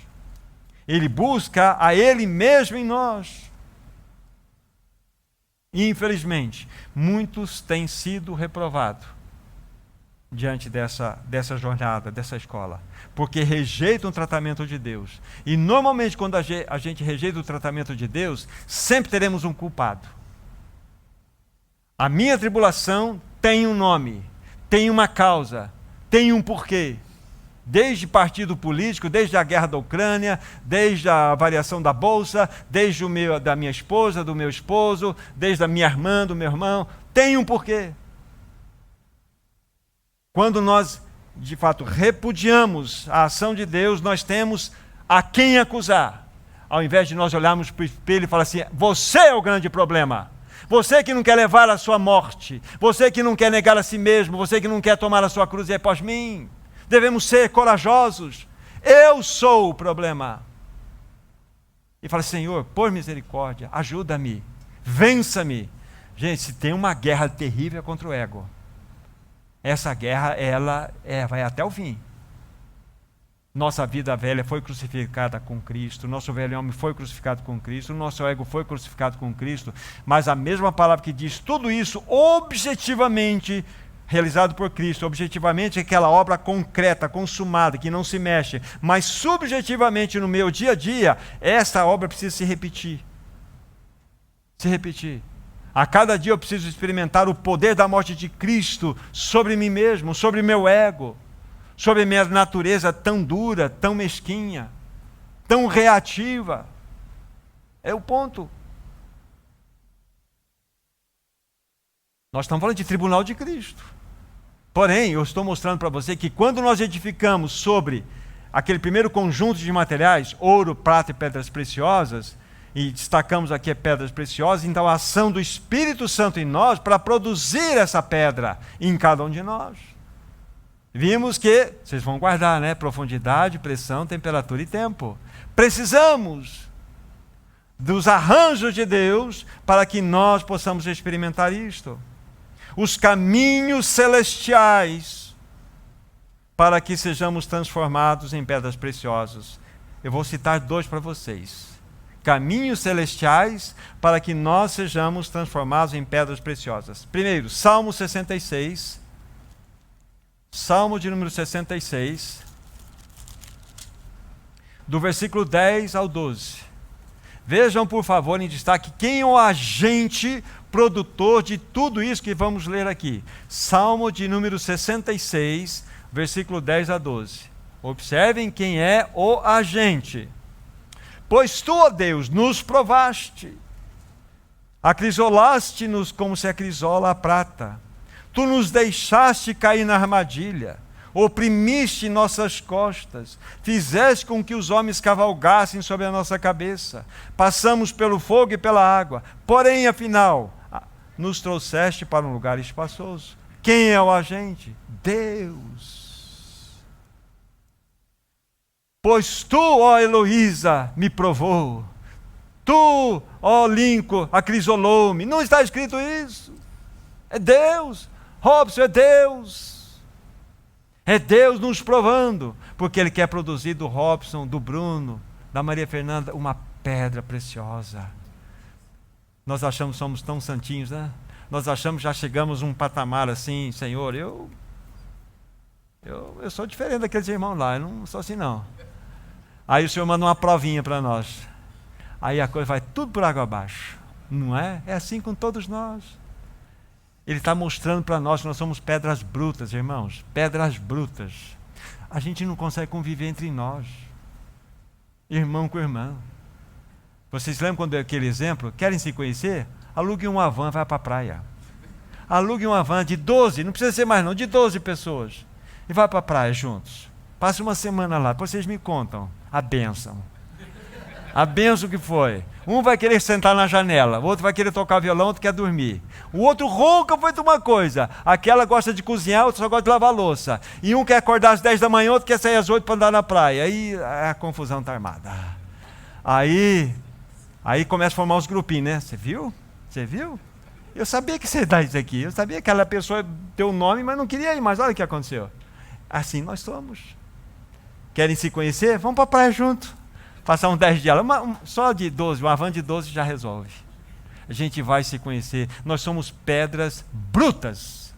Ele busca a Ele mesmo em nós. E, infelizmente, muitos têm sido reprovados diante dessa jornada, dessa escola, porque rejeitam o tratamento de Deus. E normalmente quando a gente rejeita o tratamento de Deus, sempre teremos um culpado. A minha tribulação tem um nome, tem uma causa, tem um porquê. Desde partido político, desde a guerra da Ucrânia, desde a variação da bolsa, desde da minha esposa, do meu esposo, desde a minha irmã, do meu irmão, tem um porquê. Quando nós, de fato, repudiamos a ação de Deus, nós temos a quem acusar. Ao invés de nós olharmos para o espelho e falar assim, você é o grande problema. Você que não quer levar a sua morte, você que não quer negar a si mesmo, você que não quer tomar a sua cruz e ir após mim. Devemos ser corajosos. Eu sou o problema. E fala, Senhor, por misericórdia, ajuda-me, vença-me. Gente, se tem uma guerra terrível contra o ego, essa guerra, ela vai até o fim. Nossa vida velha foi crucificada com Cristo, nosso velho homem foi crucificado com Cristo, nosso ego foi crucificado com Cristo, mas a mesma palavra que diz tudo isso, objetivamente, realizado por Cristo, objetivamente é aquela obra concreta, consumada, que não se mexe, mas subjetivamente no meu dia a dia, essa obra precisa se repetir. Se repetir. A cada dia eu preciso experimentar o poder da morte de Cristo sobre mim mesmo, sobre meu ego, sobre minha natureza tão dura, tão mesquinha, tão reativa. É o ponto. Nós estamos falando de tribunal de Cristo. Porém, eu estou mostrando para você que quando nós edificamos sobre aquele primeiro conjunto de materiais, ouro, prata e pedras preciosas, e destacamos aqui pedras preciosas, então a ação do Espírito Santo em nós para produzir essa pedra em cada um de nós. Vimos que, vocês vão guardar, né? Profundidade, pressão, temperatura e tempo. Precisamos dos arranjos de Deus para que nós possamos experimentar isto. Os caminhos celestiais para que sejamos transformados em pedras preciosas. Eu vou citar 2 para vocês. Caminhos celestiais para que nós sejamos transformados em pedras preciosas. Primeiro, Salmo 66. Salmo de número 66. Do versículo 10 ao 12. Vejam, por favor, em destaque, quem é o agente produtor de tudo isso que vamos ler aqui. Salmo de número 66, versículo 10 a 12. Observem quem é o agente. Pois tu, ó Deus, nos provaste, acrisolaste-nos como se acrisola a prata. Tu nos deixaste cair na armadilha, oprimiste nossas costas, fizeste com que os homens cavalgassem sobre a nossa cabeça. Passamos pelo fogo e pela água, porém, afinal, nos trouxeste para um lugar espaçoso. Quem é o agente? Deus. Pois tu, ó Heloísa, me provou. Tu, ó Lincoln, acrisolou-me. Não está escrito isso? É Deus. Robson, é Deus. É Deus nos provando. Porque Ele quer produzir do Robson, do Bruno, da Maria Fernanda, uma pedra preciosa. Nós achamos que somos tão santinhos, né? Nós achamos que já chegamos a um patamar assim, Senhor, eu sou diferente daqueles irmãos lá, eu não sou assim não. Aí o Senhor manda uma provinha para nós. Aí a coisa vai tudo por água abaixo. Não é? É assim com todos nós. Ele está mostrando para nós que nós somos pedras brutas, irmãos. Pedras brutas. A gente não consegue conviver entre nós. Irmão com irmão. Vocês lembram quando deu aquele exemplo? Querem se conhecer? Alugue uma van, vai para a praia. Alugue uma van de 12, não precisa ser mais não, de 12 pessoas. E vai para a praia juntos. Passe uma semana lá, depois vocês me contam a bênção. A benção que foi. Um vai querer sentar na janela, o outro vai querer tocar violão, outro quer dormir. O outro ronca feito uma coisa. Aquela gosta de cozinhar, outro só gosta de lavar louça. E um quer acordar às 10 da manhã, outro quer sair às 8 para andar na praia. Aí a confusão está armada. Aí começa a formar os grupinhos, né? Você viu? Você viu? Eu sabia que você dá isso aqui. Eu sabia que aquela pessoa deu o nome, mas não queria ir. Mas olha o que aconteceu. Assim nós somos. Querem se conhecer? Vamos para a praia junto. Passar uns 10 dias. Só de 12, uma van de 12 já resolve. A gente vai se conhecer. Nós somos pedras brutas.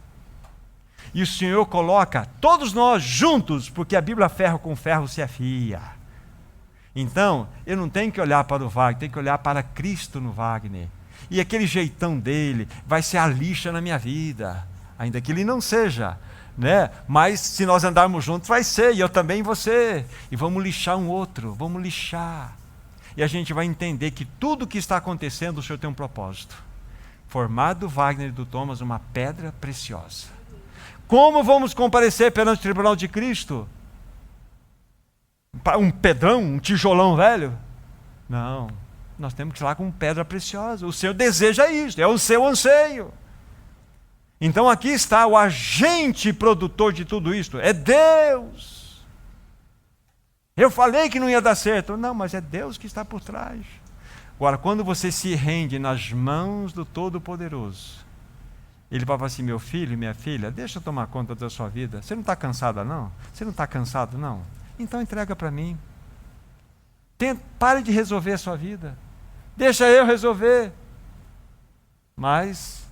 E o Senhor coloca todos nós juntos, porque a Bíblia ferro com ferro se afia. Então, eu não tenho que olhar para o Wagner, tenho que olhar para Cristo no Wagner. E aquele jeitão dele vai ser a lixa na minha vida, ainda que ele não seja, né? Mas se nós andarmos juntos vai ser, e eu também e você. E vamos lixar um outro, vamos lixar. E a gente vai entender que tudo que está acontecendo, o Senhor tem um propósito. Formar do Wagner e do Thomas uma pedra preciosa. Como vamos comparecer perante o tribunal de Cristo? Um pedrão, um tijolão velho? Não, nós temos que ir lá com pedra preciosa. O Senhor deseja isso, é o seu anseio. Então aqui está o agente produtor de tudo isso, é Deus. Eu falei que não ia dar certo. Não, mas é Deus que está por trás. Agora, quando você se rende nas mãos do Todo-Poderoso, Ele vai falar assim: meu filho, minha filha, deixa eu tomar conta da sua vida. Você não está cansada não? Você não está cansado não? Então entrega para mim. Pare de resolver a sua vida. Deixa eu resolver. Mas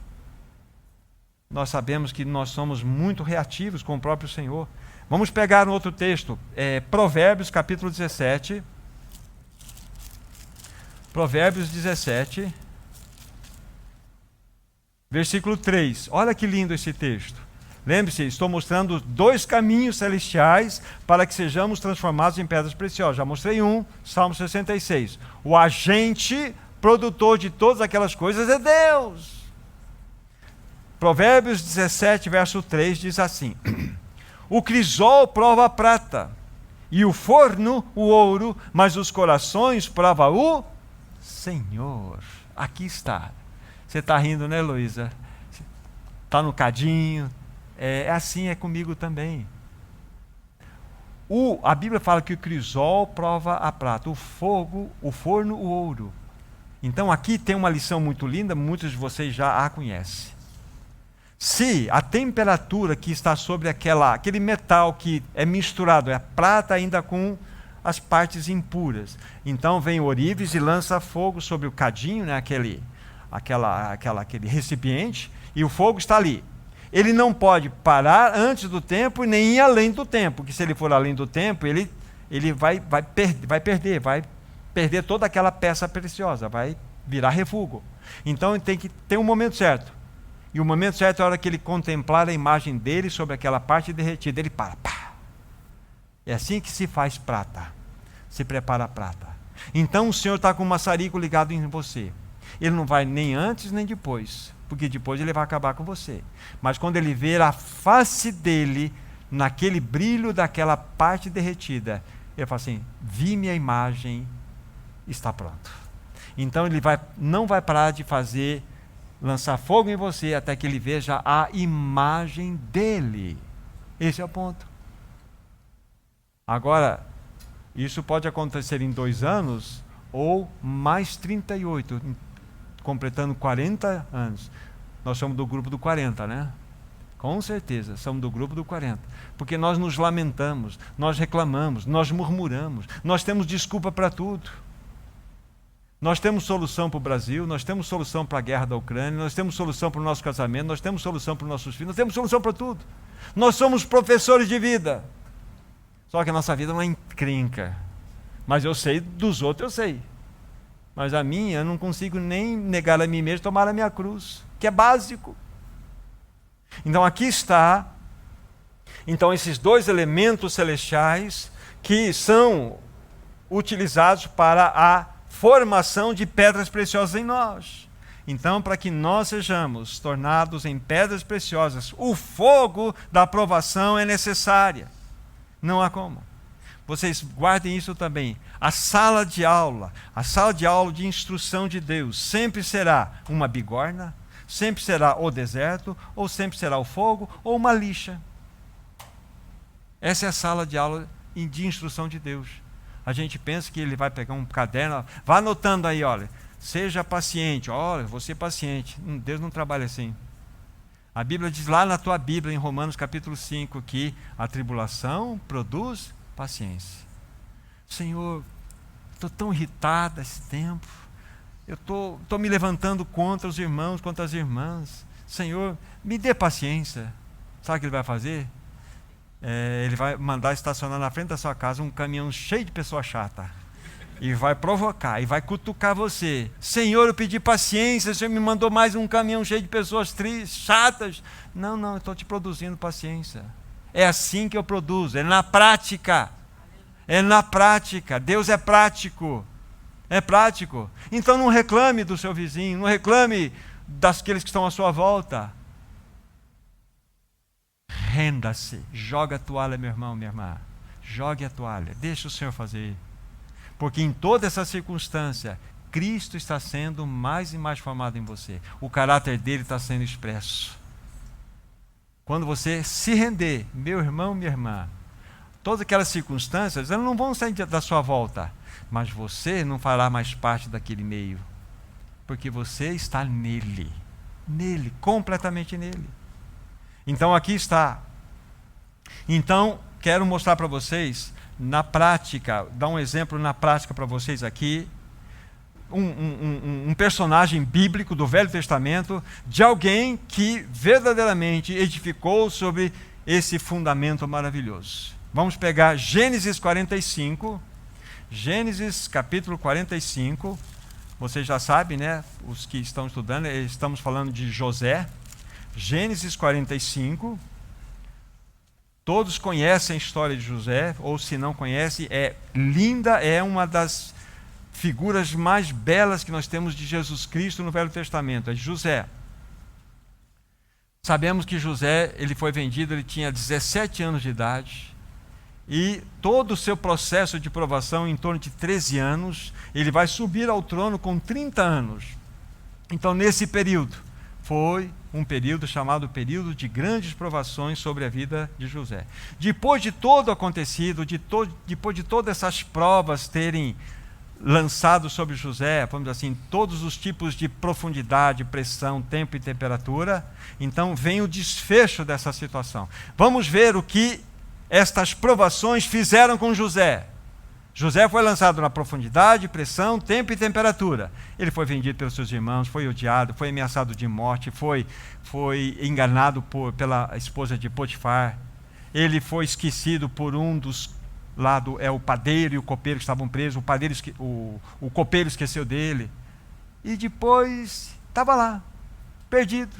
nós sabemos que nós somos muito reativos com o próprio Senhor. Vamos pegar um outro texto, Provérbios capítulo 17. Provérbios 17, versículo 3. Olha que lindo esse texto. Lembre-se, estou mostrando 2 caminhos celestiais para que sejamos transformados em pedras preciosas. Já mostrei um, Salmo 66. O agente produtor de todas aquelas coisas é Deus. Provérbios 17, verso 3 diz assim: o crisol prova a prata, e o forno o ouro, mas os corações prova o Senhor. Aqui está. Você está rindo, né, Luísa? Está no cadinho. Assim é comigo também. A Bíblia fala que o crisol prova a prata, o forno o ouro. Então aqui tem uma lição muito linda, muitos de vocês já a conhecem. Se a temperatura que está sobre aquele metal que é misturado, é a prata ainda com as partes impuras, então vem o ourives e lança fogo sobre o cadinho, né, aquele recipiente, e o fogo está ali. Ele não pode parar antes do tempo e nem ir além do tempo, porque se ele for além do tempo, ele vai perder toda aquela peça preciosa, vai virar refúgio. Então tem que ter um momento certo. E o momento certo é a hora que ele contemplar a imagem dele sobre aquela parte derretida. Ele para. Pá. É assim que se faz prata. Se prepara a prata. Então o Senhor está com um maçarico ligado em você. Ele não vai nem antes nem depois, porque depois ele vai acabar com você. Mas quando ele ver a face dele naquele brilho daquela parte derretida, ele fala assim: vi minha imagem, está pronto. Então ele não vai parar de lançar fogo em você até que ele veja a imagem dele. Esse é o ponto. Agora, isso pode acontecer em 2 anos ou mais 38, completando 40 anos. Nós somos do grupo do 40, né? Com certeza, somos do grupo do 40. Porque nós nos lamentamos, nós reclamamos, nós murmuramos, nós temos desculpa para tudo. Nós temos solução para o Brasil, nós temos solução para a guerra da Ucrânia, nós temos solução para o nosso casamento, nós temos solução para os nossos filhos, nós temos solução para tudo. Nós somos professores de vida. Só que a nossa vida não é encrenca. Mas eu sei dos outros, eu sei. Mas a minha, eu não consigo nem negar a mim mesmo, tomar a minha cruz, que é básico. Então aqui está, esses 2 elementos celestiais que são utilizados para a formação de pedras preciosas em nós. Então, para que nós sejamos tornados em pedras preciosas, o fogo da aprovação é necessária. Não há como. vocês guardem isso também. A sala de aula de instrução de Deus, sempre será uma bigorna, sempre será o deserto, ou sempre será o fogo, ou uma lixa. Essa é a sala de aula de instrução de Deus. A gente pensa que ele vai pegar um caderno, vá anotando aí, olha, seja paciente, olha, vou ser paciente. Deus não trabalha assim. A Bíblia diz lá na tua Bíblia, em Romanos capítulo 5, que a tribulação produz paciência. Senhor, estou tão irritada esse tempo, eu estou me levantando contra os irmãos, contra as irmãs. Senhor, me dê paciência. Sabe o que ele vai fazer? Ele vai mandar estacionar na frente da sua casa um caminhão cheio de pessoa chata. E vai provocar, e vai cutucar você. Senhor, eu pedi paciência, o Senhor me mandou mais um caminhão cheio de pessoas tristes, chatas. Não, eu estou te produzindo paciência. É assim que eu produzo, é na prática. É na prática. Deus é prático. É prático. Então não reclame do seu vizinho, não reclame daqueles que estão à sua volta. Renda-se, joga a toalha, meu irmão, minha irmã. Jogue a toalha, deixa o Senhor fazer. Porque em toda essa circunstância, Cristo está sendo mais e mais formado em você. O caráter dele está sendo expresso. Quando você se render, meu irmão, minha irmã, todas aquelas circunstâncias, elas não vão sair da sua volta, mas você não fará mais parte daquele meio, porque você está nele, completamente nele. Então aqui está. Então, quero mostrar para vocês, na prática, dar um exemplo na prática para vocês aqui, um personagem bíblico do Velho Testamento, de alguém que verdadeiramente edificou sobre esse fundamento maravilhoso. Vamos pegar Gênesis 45, Gênesis capítulo 45, vocês já sabem, né? Os que estão estudando, estamos falando de José. Gênesis 45, todos conhecem a história de José, ou se não conhecem, é linda, é uma das figuras mais belas que nós temos de Jesus Cristo no Velho Testamento, é José. Sabemos que José, ele foi vendido, ele tinha 17 anos de idade, e todo o seu processo de provação, em torno de 13 anos, ele vai subir ao trono com 30 anos. Então, nesse período, foi um período chamado período de grandes provações sobre a vida de José. Depois de todo acontecido, depois de todas essas provas terem lançado sobre José, vamos dizer assim, todos os tipos de profundidade, pressão, tempo e temperatura, então vem o desfecho dessa situação. Vamos ver o que estas provações fizeram com José. José foi lançado na profundidade, pressão, tempo e temperatura. Ele foi vendido pelos seus irmãos, foi odiado, foi ameaçado de morte, foi enganado pela esposa de Potifar. Ele foi esquecido por um dos lados, o padeiro e o copeiro que estavam presos. O copeiro esqueceu dele. E depois estava lá, perdido.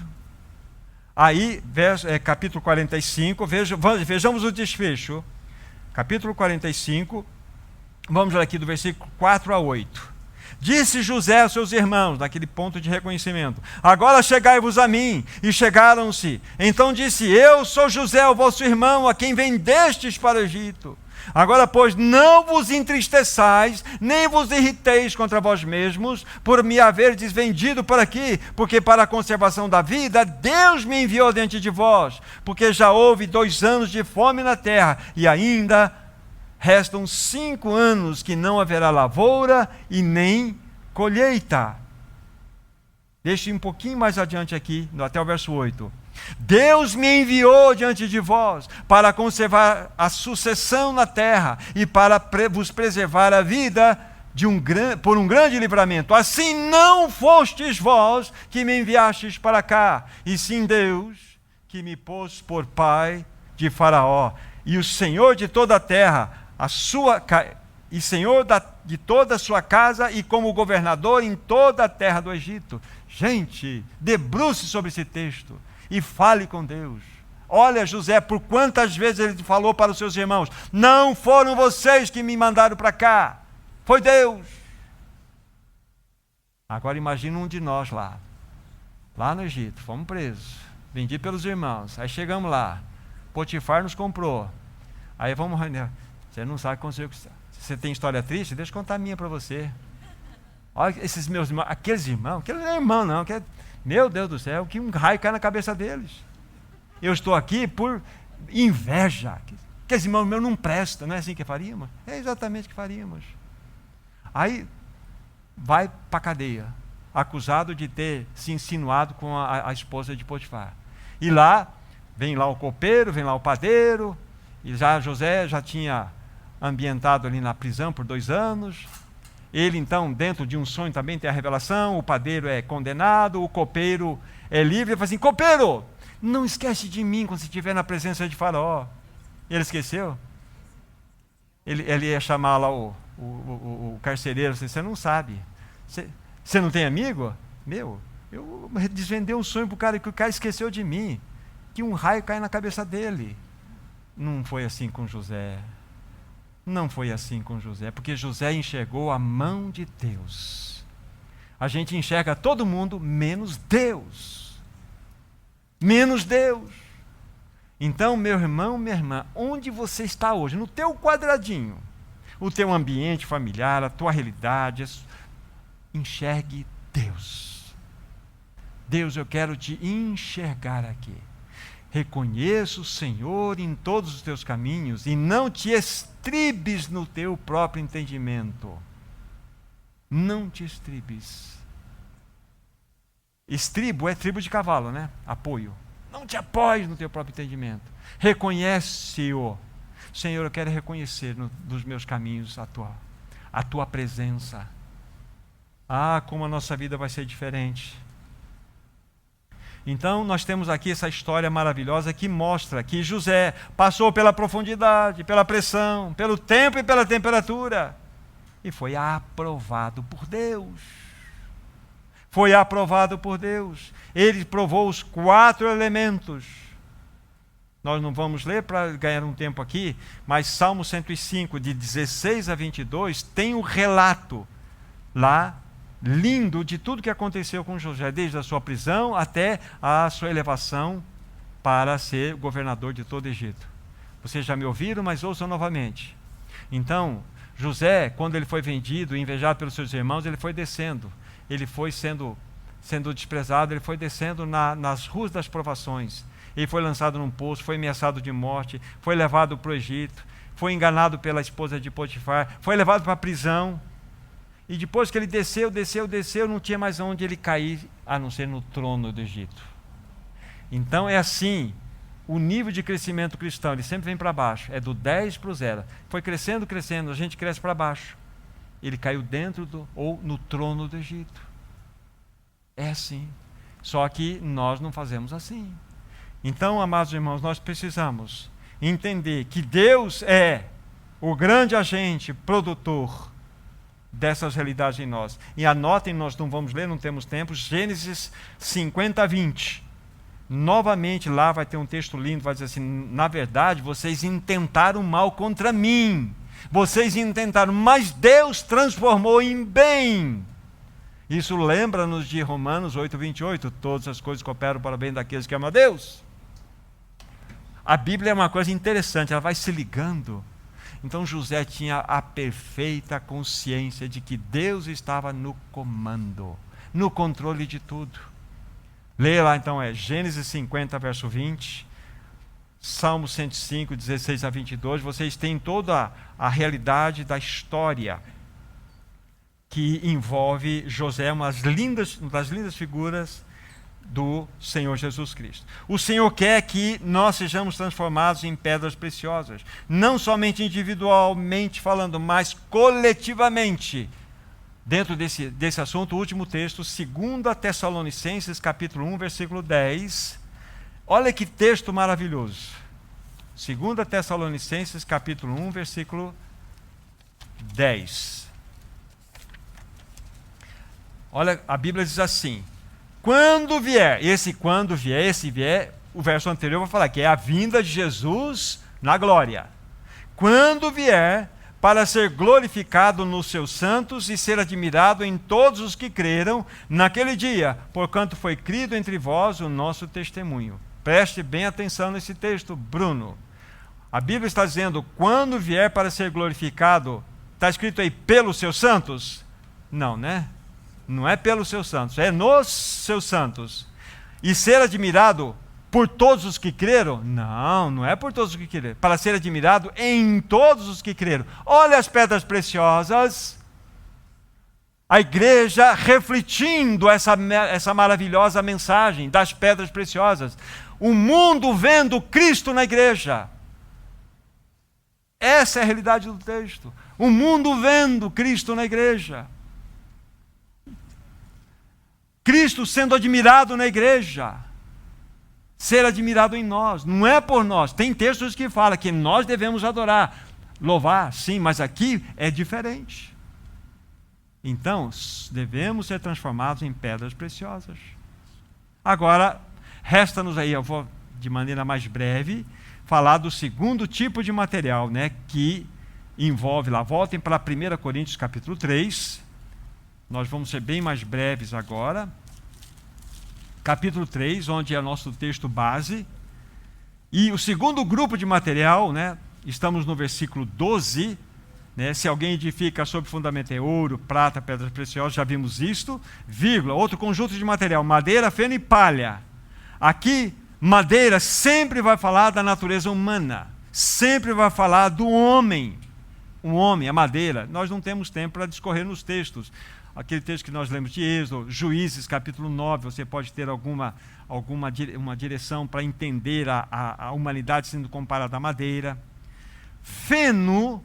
Aí, capítulo 45, vejamos o desfecho. Capítulo 45, vamos aqui do versículo 4 a 8. Disse José aos seus irmãos, naquele ponto de reconhecimento: agora chegai-vos a mim. E chegaram-se. Então disse: eu sou José, o vosso irmão, a quem vendestes para o Egito. Agora, pois, não vos entristeçais, nem vos irriteis contra vós mesmos, por me haverdes vendido para aqui, porque para a conservação da vida, Deus me enviou diante de vós, porque já houve 2 anos de fome na terra, e ainda restam 5 anos que não haverá lavoura e nem colheita. Deixe um pouquinho mais adiante aqui, até o verso 8. Deus me enviou diante de vós para conservar a sucessão na terra e para vos preservar a vida por um grande livramento. Assim não fostes vós que me enviastes para cá, e sim Deus que me pôs por pai de Faraó, e o Senhor de toda a terra, e Senhor de toda a sua casa, e como governador em toda a terra do Egito. Gente, debruce sobre esse texto e fale com Deus. Olha José, por quantas vezes ele falou para os seus irmãos: não foram vocês que me mandaram para cá, foi Deus. Agora imagine um de nós lá no Egito, fomos presos, vendidos pelos irmãos, aí chegamos lá, Potifar nos comprou, aí vamos, Você não sabe como você tem história triste? Deixa eu contar a minha para você. Olha esses meus irmãos, aqueles irmãos, aquele não é irmão não, meu Deus do céu, que um raio cai na cabeça deles. Eu estou aqui por inveja. Aqueles irmãos meus não prestam, não é assim que faríamos? É exatamente o que faríamos. Aí vai para a cadeia, acusado de ter se insinuado com a esposa de Potifar. E lá, vem lá o copeiro, vem lá o padeiro, e José já tinha ambientado ali na prisão por 2 anos. Ele então, dentro de um sonho também tem a revelação, o padeiro é condenado, o copeiro é livre. Ele fala assim: copeiro, não esquece de mim quando você estiver na presença de Faraó. Ele esqueceu? Ele ia chamar lá o carcereiro, você não sabe. Você não tem amigo? Eu desvendei um sonho para o cara, que o cara esqueceu de mim, que um raio cai na cabeça dele. Não foi assim com José. Não foi assim com José, porque José enxergou a mão de Deus. A gente enxerga todo mundo menos Deus. Menos Deus. Então, meu irmão, minha irmã, onde você está hoje? No teu quadradinho, o teu ambiente familiar, a tua realidade, enxergue Deus. Deus, eu quero te enxergar aqui. Reconheça o Senhor em todos os teus caminhos e não te estribes no teu próprio entendimento. Não te estribes. Estribo é tribo de cavalo, né? Apoio. Não te apoies no teu próprio entendimento. Reconhece-o. Senhor, eu quero reconhecer nos meus caminhos a tua presença. Ah, como a nossa vida vai ser diferente. Então, nós temos aqui essa história maravilhosa que mostra que José passou pela profundidade, pela pressão, pelo tempo e pela temperatura, e foi aprovado por Deus. Foi aprovado por Deus. Ele provou os 4 elementos. Nós não vamos ler para ganhar um tempo aqui, mas Salmo 105, de 16 a 22, tem um relato lá, lindo, de tudo que aconteceu com José, desde a sua prisão até a sua elevação para ser governador de todo o Egito. Vocês já me ouviram, mas ouçam novamente. Então, José, quando ele foi vendido, invejado pelos seus irmãos, ele foi descendo. Ele foi sendo desprezado, ele foi descendo nas ruas das provações. Ele foi lançado num poço, foi ameaçado de morte, foi levado para o Egito, foi enganado pela esposa de Potifar, foi levado para a prisão. E depois que ele desceu, não tinha mais onde ele cair, a não ser no trono do Egito. Então é assim, o nível de crescimento cristão, ele sempre vem para baixo, é do 10 para o 0. Foi crescendo, a gente cresce para baixo. Ele caiu dentro ou no trono do Egito. É assim. Só que nós não fazemos assim. Então, amados irmãos, nós precisamos entender que Deus é o grande agente produtor dessas realidades em nós. E anotem, nós não vamos ler, não temos tempo, Gênesis 50, 20. Novamente lá vai ter um texto lindo, vai dizer assim: na verdade, vocês intentaram mal contra mim. Vocês intentaram, mas Deus transformou em bem. Isso lembra-nos de Romanos 8, 28. Todas as coisas cooperam para o bem daqueles que amam a Deus. A Bíblia é uma coisa interessante, ela vai se ligando. Então José tinha a perfeita consciência de que Deus estava no comando, no controle de tudo. Leia lá então, Gênesis 50, verso 20, Salmo 105, 16 a 22, vocês têm toda a realidade da história que envolve José, uma das lindas figuras do Senhor Jesus Cristo. O Senhor quer que nós sejamos transformados em pedras preciosas, não somente individualmente falando, mas coletivamente. Dentro desse assunto, o último texto, 2 Tessalonicenses, capítulo 1, versículo 10. Olha que texto maravilhoso. 2 Tessalonicenses, capítulo 1, versículo 10. Olha, a Bíblia diz assim: quando vier, esse vier, o verso anterior vai falar que é a vinda de Jesus na glória. Quando vier, para ser glorificado nos seus santos e ser admirado em todos os que creram naquele dia, porquanto foi crido entre vós o nosso testemunho. Preste bem atenção nesse texto, Bruno. A Bíblia está dizendo, quando vier para ser glorificado, está escrito aí, pelos seus santos? Não, né? Não é pelos seus santos, é nos seus santos. E ser admirado por todos os que creram? Não, não é por todos os que creram. Para ser admirado em todos os que creram. Olha as pedras preciosas. A igreja refletindo essa maravilhosa mensagem das pedras preciosas. O mundo vendo Cristo na igreja. Essa é a realidade do texto. O mundo vendo Cristo na igreja. Cristo sendo admirado na igreja. Ser admirado em nós. Não é por nós. Tem textos que falam que nós devemos adorar. Louvar, sim, mas aqui é diferente. Então, devemos ser transformados em pedras preciosas. Agora, resta-nos aí, eu vou de maneira mais breve, falar do segundo tipo de material, né, que envolve lá. Voltem para 1 Coríntios capítulo 3. Nós vamos ser bem mais breves agora. Capítulo 3, onde é o nosso texto base. E o segundo grupo de material, né, estamos no versículo 12. Né, se alguém edifica sobre fundamento é ouro, prata, pedras preciosas, já vimos isto. Vírgula, outro conjunto de material, madeira, feno e palha. Aqui, madeira sempre vai falar da natureza humana. Sempre vai falar do homem. O homem, a madeira. Nós não temos tempo para discorrer nos textos. Aquele texto que nós lemos de Êxodo, Juízes, capítulo 9, você pode ter uma direção para entender a humanidade sendo comparada à madeira. Feno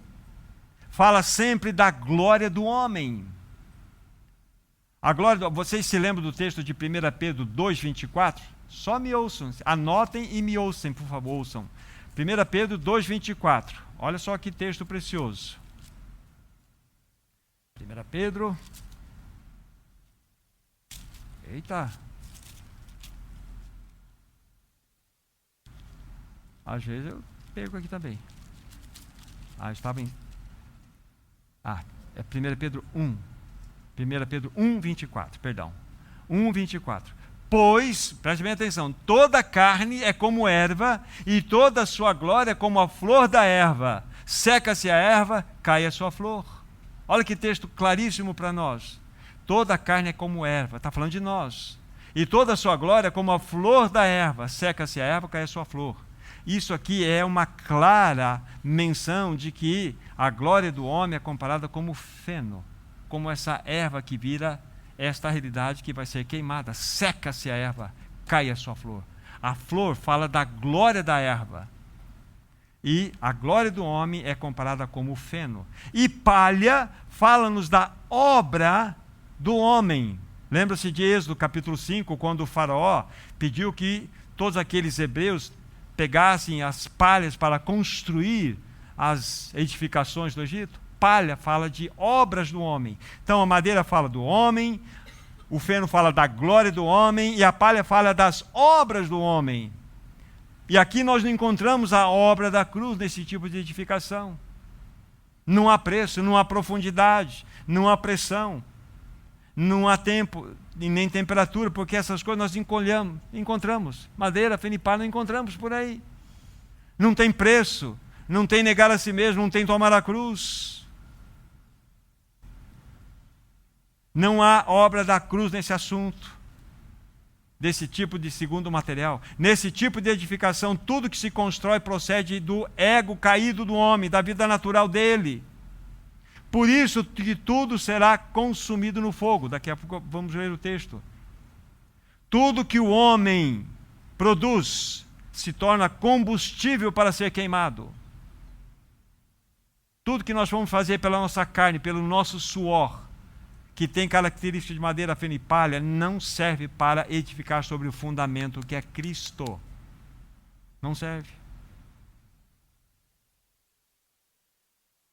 fala sempre da glória do homem. A glória, vocês se lembram do texto de 1 Pedro 2,24? Só me ouçam, anotem e me ouçam, por favor, ouçam. 1 Pedro 2,24. Olha só que texto precioso. 1 Pedro. Eita. Às vezes eu pego aqui também. Estava em... é 1 Pedro 1. 1 Pedro 1,24, perdão. 1,24. Pois, preste bem atenção, toda carne é como erva, e toda a sua glória é como a flor da erva. Seca-se a erva, cai a sua flor. Olha que texto claríssimo para nós. Toda carne é como erva, está falando de nós. E toda a sua glória é como a flor da erva. Seca-se a erva, cai a sua flor. Isso aqui é uma clara menção de que a glória do homem é comparada como feno, como essa erva que vira esta realidade que vai ser queimada. Seca-se a erva, cai a sua flor. A flor fala da glória da erva. E a glória do homem é comparada como feno. E palha fala-nos da obra do homem. Lembra-se de Êxodo capítulo 5, quando o faraó pediu que todos aqueles hebreus pegassem as palhas para construir as edificações do Egito? Palha fala de obras do homem. Então a madeira fala do homem, o feno fala da glória do homem e a palha fala das obras do homem. E aqui nós não encontramos a obra da cruz nesse tipo de edificação. Não há preço, não há profundidade, não há pressão, não há tempo e nem temperatura, porque essas coisas nós encontramos. Madeira, feno e palha não encontramos por aí. Não tem preço, não tem negar a si mesmo, não tem tomar a cruz. Não há obra da cruz nesse assunto, desse tipo de segundo material. Nesse tipo de edificação, tudo que se constrói procede do ego caído do homem, da vida natural dele. Por isso que tudo será consumido no fogo. Daqui a pouco vamos ler o texto. Tudo que o homem produz se torna combustível para ser queimado. Tudo que nós vamos fazer pela nossa carne, pelo nosso suor, que tem características de madeira, feno e palha, não serve para edificar sobre o fundamento que é Cristo. Não serve.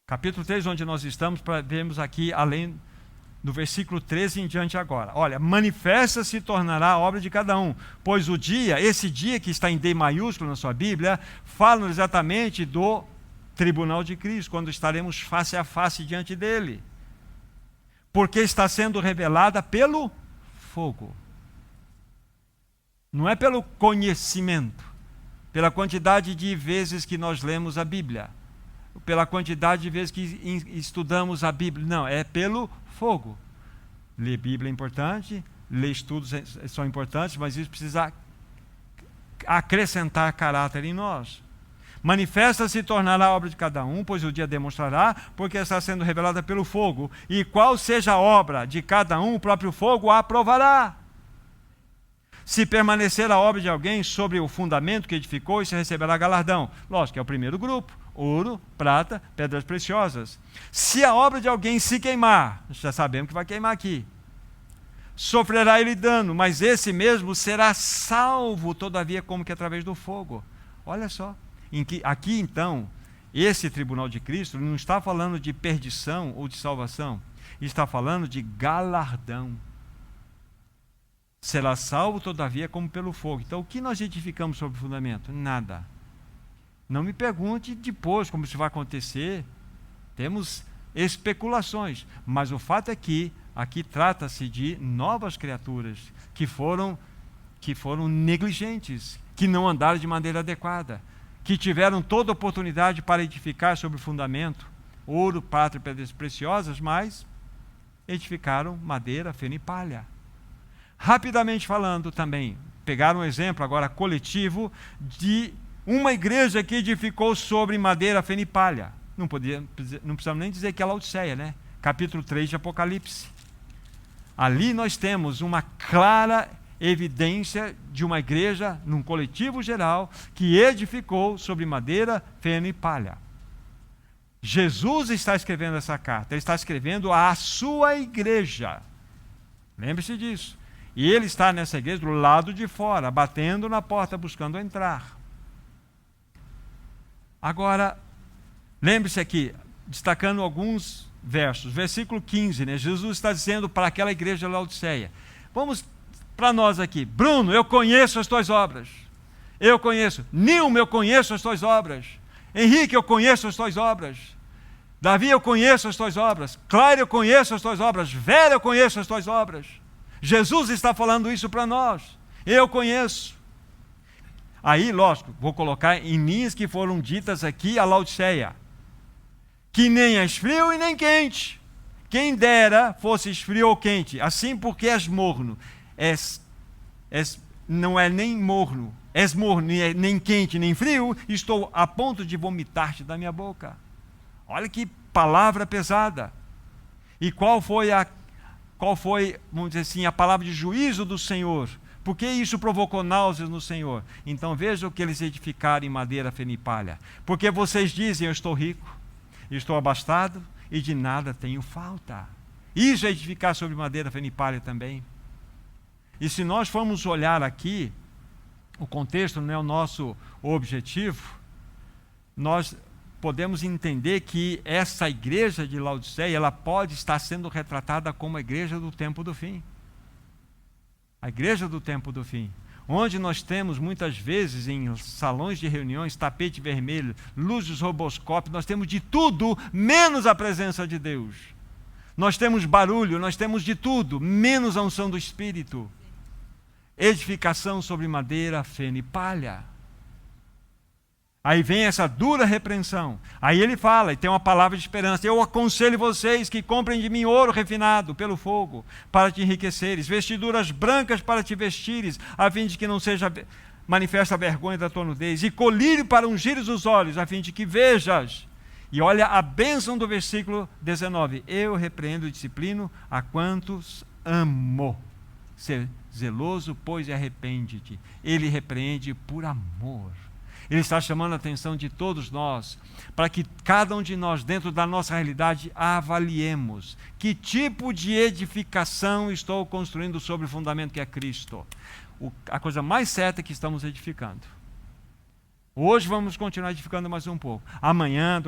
Capítulo 3, onde nós estamos, vemos aqui, além do versículo 13 em diante agora. Olha, manifesta se tornará a obra de cada um, pois o dia, esse dia que está em D maiúsculo na sua Bíblia, fala exatamente do tribunal de Cristo, quando estaremos face a face diante dele. Porque está sendo revelada pelo fogo. Não é pelo conhecimento, pela quantidade de vezes que nós lemos a Bíblia, pela quantidade de vezes que estudamos a Bíblia. Não, é pelo fogo. Ler Bíblia é importante, ler estudos são importantes, mas isso precisa acrescentar caráter em nós. Manifesta-se e tornará a obra de cada um, pois o dia demonstrará, porque está sendo revelada pelo fogo. E qual seja a obra de cada um, o próprio fogo a aprovará. Se permanecer a obra de alguém sobre o fundamento que edificou, isso receberá galardão. Lógico que é o primeiro grupo: ouro, prata, pedras preciosas. Se a obra de alguém se queimar, já sabemos que vai queimar aqui, sofrerá ele dano, mas esse mesmo será salvo, todavia, como que através do fogo. Olha só. Aqui, então, esse tribunal de Cristo não está falando de perdição ou de salvação, está falando de galardão. Será salvo, todavia, como pelo fogo. Então, o que nós edificamos sobre o fundamento? Nada. Não me pergunte depois como isso vai acontecer. Temos especulações, mas o fato é que aqui trata-se de novas criaturas que foram negligentes, que não andaram de maneira adequada, que tiveram toda oportunidade para edificar sobre o fundamento, ouro, prata e pedras preciosas, mas edificaram madeira, feno e palha. Rapidamente falando também, pegaram um exemplo agora coletivo de uma igreja que edificou sobre madeira, feno e palha. Não precisamos nem dizer que é Laodiceia, né? Capítulo 3 de Apocalipse. Ali nós temos uma clara evidência de uma igreja, num coletivo geral, que edificou sobre madeira, feno e palha. Jesus está escrevendo essa carta, ele está escrevendo à sua igreja. Lembre-se disso. E ele está nessa igreja do lado de fora, batendo na porta, buscando entrar. Agora, lembre-se aqui, destacando alguns versos. Versículo 15, né? Jesus está dizendo para aquela igreja de Laodiceia. Vamos para nós aqui. Bruno, eu conheço as tuas obras. Eu conheço. Nilma, eu conheço as tuas obras. Henrique, eu conheço as tuas obras. Davi, eu conheço as tuas obras. Clara, eu conheço as tuas obras. Vera, eu conheço as tuas obras. Jesus está falando isso para nós. Eu conheço. Aí, lógico, vou colocar em linhas que foram ditas aqui a Laodiceia. Que nem és frio e nem quente. Quem dera fosse frio ou quente. Assim porque és morno. Não é nem morno. És morno, nem quente, nem frio. Estou a ponto de vomitar-te da minha boca. Olha que palavra pesada. E qual foi, vamos dizer assim, a palavra de juízo do Senhor? Por que isso provocou náuseas no Senhor? Então veja o que eles edificaram em madeira, feno e palha. Porque vocês dizem, eu estou rico, estou abastado e de nada tenho falta. Isso é edificar sobre madeira, feno e palha também. E se nós formos olhar aqui, o contexto não é o nosso objetivo, nós podemos entender que essa igreja de Laodiceia, ela pode estar sendo retratada como a igreja do tempo do fim. A igreja do tempo do fim, onde nós temos muitas vezes em salões de reuniões, tapete vermelho, luzes roboscópicas, nós temos de tudo, menos a presença de Deus. Nós temos barulho, nós temos de tudo, menos a unção do Espírito. Edificação sobre madeira, feno e palha. Aí vem essa dura repreensão. Aí ele fala, e tem uma palavra de esperança. Eu aconselho vocês que comprem de mim ouro refinado pelo fogo, para te enriqueceres, vestiduras brancas para te vestires, a fim de que não seja manifesta a vergonha da tua nudez, e colírio para ungires os olhos, a fim de que vejas. E olha a bênção do versículo 19. Eu repreendo e disciplino a quantos amo. Ser zeloso, pois, e arrepende-te. Ele repreende por amor. Ele está chamando a atenção de todos nós, para que cada um de nós, dentro da nossa realidade, avaliemos que tipo de edificação estou construindo sobre o fundamento que é Cristo. A coisa mais certa é que estamos edificando. Hoje vamos continuar edificando mais um pouco. Amanhã,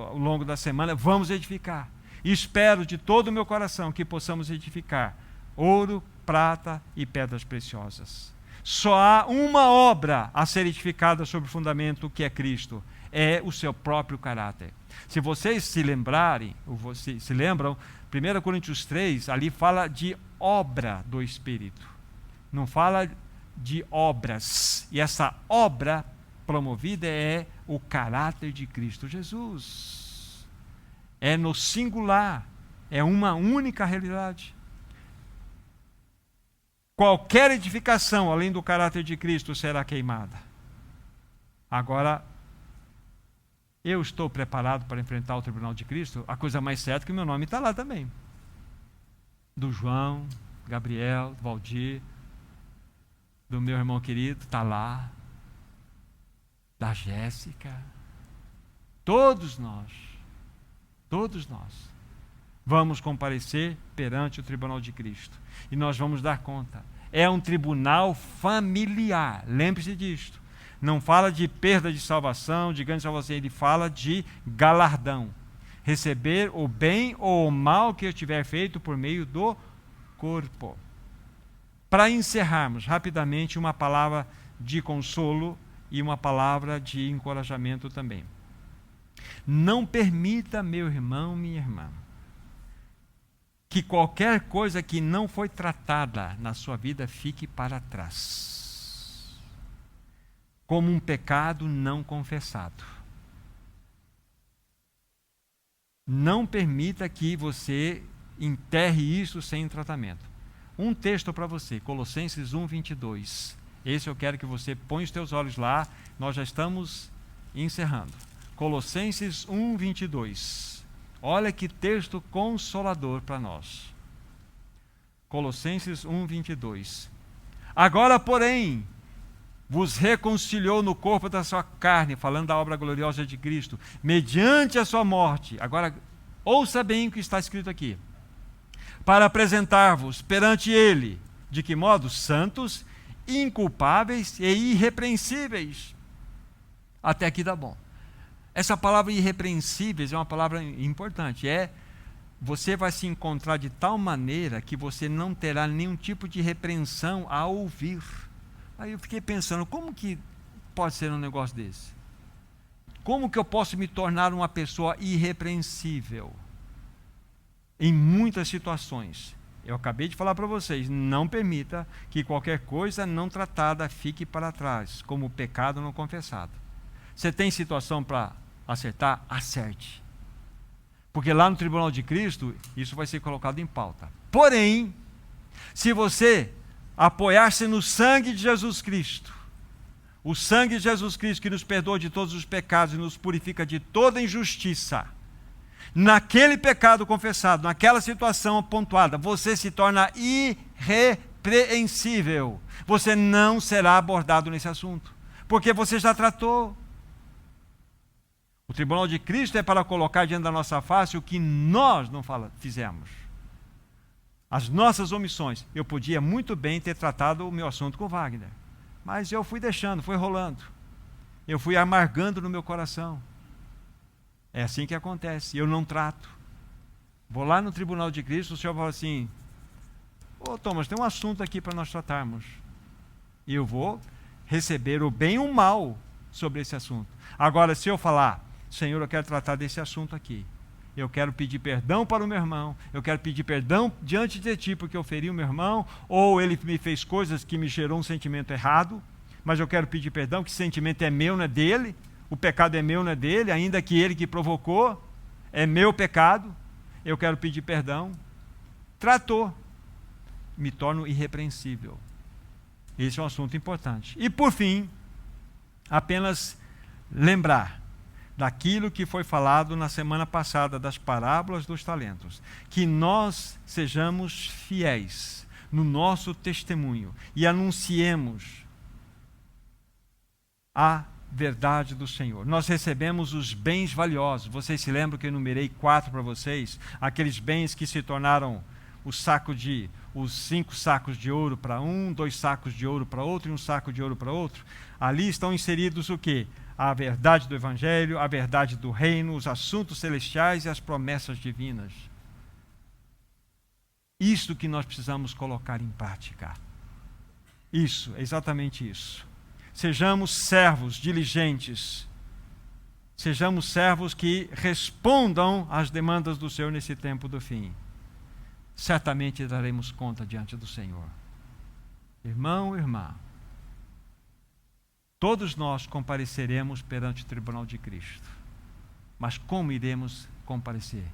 ao longo da semana, vamos edificar. E espero de todo o meu coração que possamos edificar ouro, prata e pedras preciosas. Só há uma obra a ser edificada sobre o fundamento que é Cristo, é o seu próprio caráter. Se vocês se lembrarem, ou vocês se lembram, 1 Coríntios 3, ali fala de obra do Espírito, não fala de obras, e essa obra promovida é o caráter de Cristo Jesus. É no singular, é uma única realidade. Qualquer edificação além do caráter de Cristo será queimada. Agora, eu estou preparado para enfrentar o tribunal de Cristo? A coisa mais certa é que o meu nome está lá também. Do João, Gabriel, Valdir, do meu irmão querido, está lá. Da Jéssica. Todos nós vamos comparecer perante o tribunal de Cristo. E nós vamos dar conta. É um tribunal familiar. Lembre-se disto. Não fala de perda de salvação, de ganho de salvação. Ele fala de galardão. Receber o bem ou o mal que eu tiver feito por meio do corpo. Para encerrarmos rapidamente, uma palavra de consolo e uma palavra de encorajamento também. Não permita, meu irmão, minha irmã, que qualquer coisa que não foi tratada na sua vida fique para trás, como um pecado não confessado. Não permita que você enterre isso sem tratamento. Um texto para você, Colossenses 1:22. Esse eu quero que você ponha os teus olhos lá. Nós já estamos encerrando. Colossenses 1:22. Olha que texto consolador para nós. Colossenses 1:22. Agora, porém, vos reconciliou no corpo da sua carne, falando da obra gloriosa de Cristo, mediante a sua morte. Agora, ouça bem o que está escrito aqui. Para apresentar-vos perante Ele, de que modo? Santos, inculpáveis e irrepreensíveis. Até aqui dá bom. Essa palavra irrepreensíveis é uma palavra importante. Você vai se encontrar de tal maneira que você não terá nenhum tipo de repreensão a ouvir. Aí eu fiquei pensando, como que pode ser um negócio desse? Como que eu posso me tornar uma pessoa irrepreensível? Em muitas situações. Eu acabei de falar para vocês, não permita que qualquer coisa não tratada fique para trás, como pecado não confessado. Você tem situação para acertar? Acerte. Porque lá no tribunal de Cristo, isso vai ser colocado em pauta. Porém, se você apoiar-se no sangue de Jesus Cristo, o sangue de Jesus Cristo que nos perdoa de todos os pecados e nos purifica de toda injustiça, naquele pecado confessado, naquela situação pontuada, você se torna irrepreensível. Você não será abordado nesse assunto, porque você já tratou. O tribunal de Cristo é para colocar diante da nossa face o que nós não fizemos. As nossas omissões. Eu podia muito bem ter tratado o meu assunto com Wagner, mas eu fui deixando, fui rolando. Eu fui amargando no meu coração. É assim que acontece, eu não trato. Vou lá no tribunal de Cristo, o Senhor fala assim, Thomas, tem um assunto aqui para nós tratarmos. E eu vou receber o bem e o mal sobre esse assunto. Agora, se eu falar, Senhor, eu quero tratar desse assunto aqui. Eu quero pedir perdão para o meu irmão, eu quero pedir perdão diante de ti porque eu feri o meu irmão, ou ele me fez coisas que me gerou um sentimento errado, mas eu quero pedir perdão, que esse sentimento é meu, não é dele. O pecado é meu, não é dele, ainda que ele que provocou, é meu pecado, eu quero pedir perdão. Tratou, me torno irrepreensível. Esse é um assunto importante. E por fim, apenas lembrar daquilo que foi falado na semana passada, das parábolas dos talentos, que nós sejamos fiéis no nosso testemunho e anunciemos a verdade do Senhor. Nós recebemos os bens valiosos. Vocês se lembram que eu enumerei 4 para vocês? Aqueles bens que se tornaram os 5 sacos de ouro para um, 2 sacos de ouro para outro e 1 saco de ouro para outro. Ali estão inseridos o quê? A verdade do Evangelho, a verdade do reino, os assuntos celestiais e as promessas divinas. Isso que nós precisamos colocar em prática. Isso, exatamente isso. Sejamos servos diligentes. Sejamos servos que respondam às demandas do Senhor nesse tempo do fim. Certamente daremos conta diante do Senhor. Irmão, irmã, Todos nós compareceremos perante o tribunal de Cristo. Mas como iremos comparecer?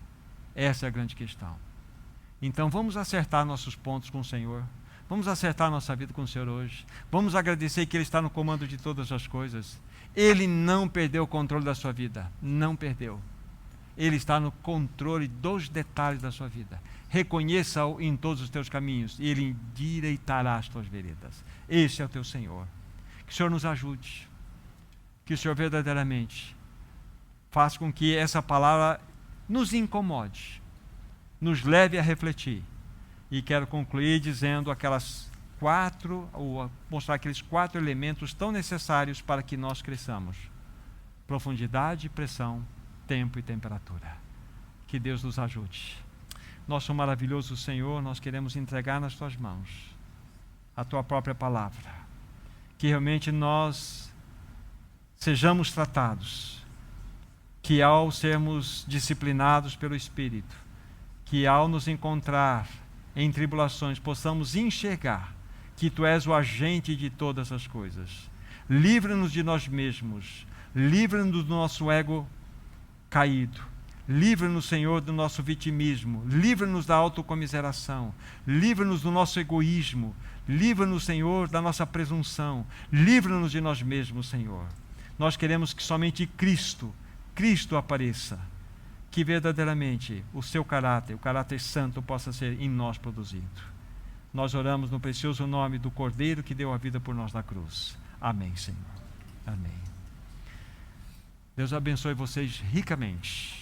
Essa é a grande questão. Então vamos acertar nossos pontos com o Senhor. Vamos acertar nossa vida com o Senhor hoje. Vamos agradecer que Ele está no comando de todas as coisas. Ele não perdeu o controle da sua vida. Não perdeu. Ele está no controle dos detalhes da sua vida. Reconheça-o em todos os teus caminhos e Ele endireitará as tuas veredas. Esse é o teu Senhor. Que o Senhor nos ajude. Que o Senhor verdadeiramente faça com que essa palavra nos incomode, nos leve a refletir. E quero concluir dizendo mostrar aqueles 4 elementos tão necessários para que nós cresçamos: profundidade, pressão, tempo e temperatura. Que Deus nos ajude. Nosso maravilhoso Senhor, nós queremos entregar nas tuas mãos a tua própria palavra. Que realmente nós sejamos tratados, que ao sermos disciplinados pelo Espírito, que ao nos encontrar em tribulações, possamos enxergar que Tu és o agente de todas as coisas. Livra-nos de nós mesmos, livra-nos do nosso ego caído, livra-nos, Senhor, do nosso vitimismo, livra-nos da autocomiseração, livra-nos do nosso egoísmo, livra-nos, Senhor, da nossa presunção, livra-nos de nós mesmos, Senhor. Nós queremos que somente Cristo apareça, que verdadeiramente o seu caráter, o caráter santo, possa ser em nós produzido. Nós oramos no precioso nome do Cordeiro que deu a vida por nós na cruz. Amém, Senhor. Amém. Deus abençoe vocês ricamente.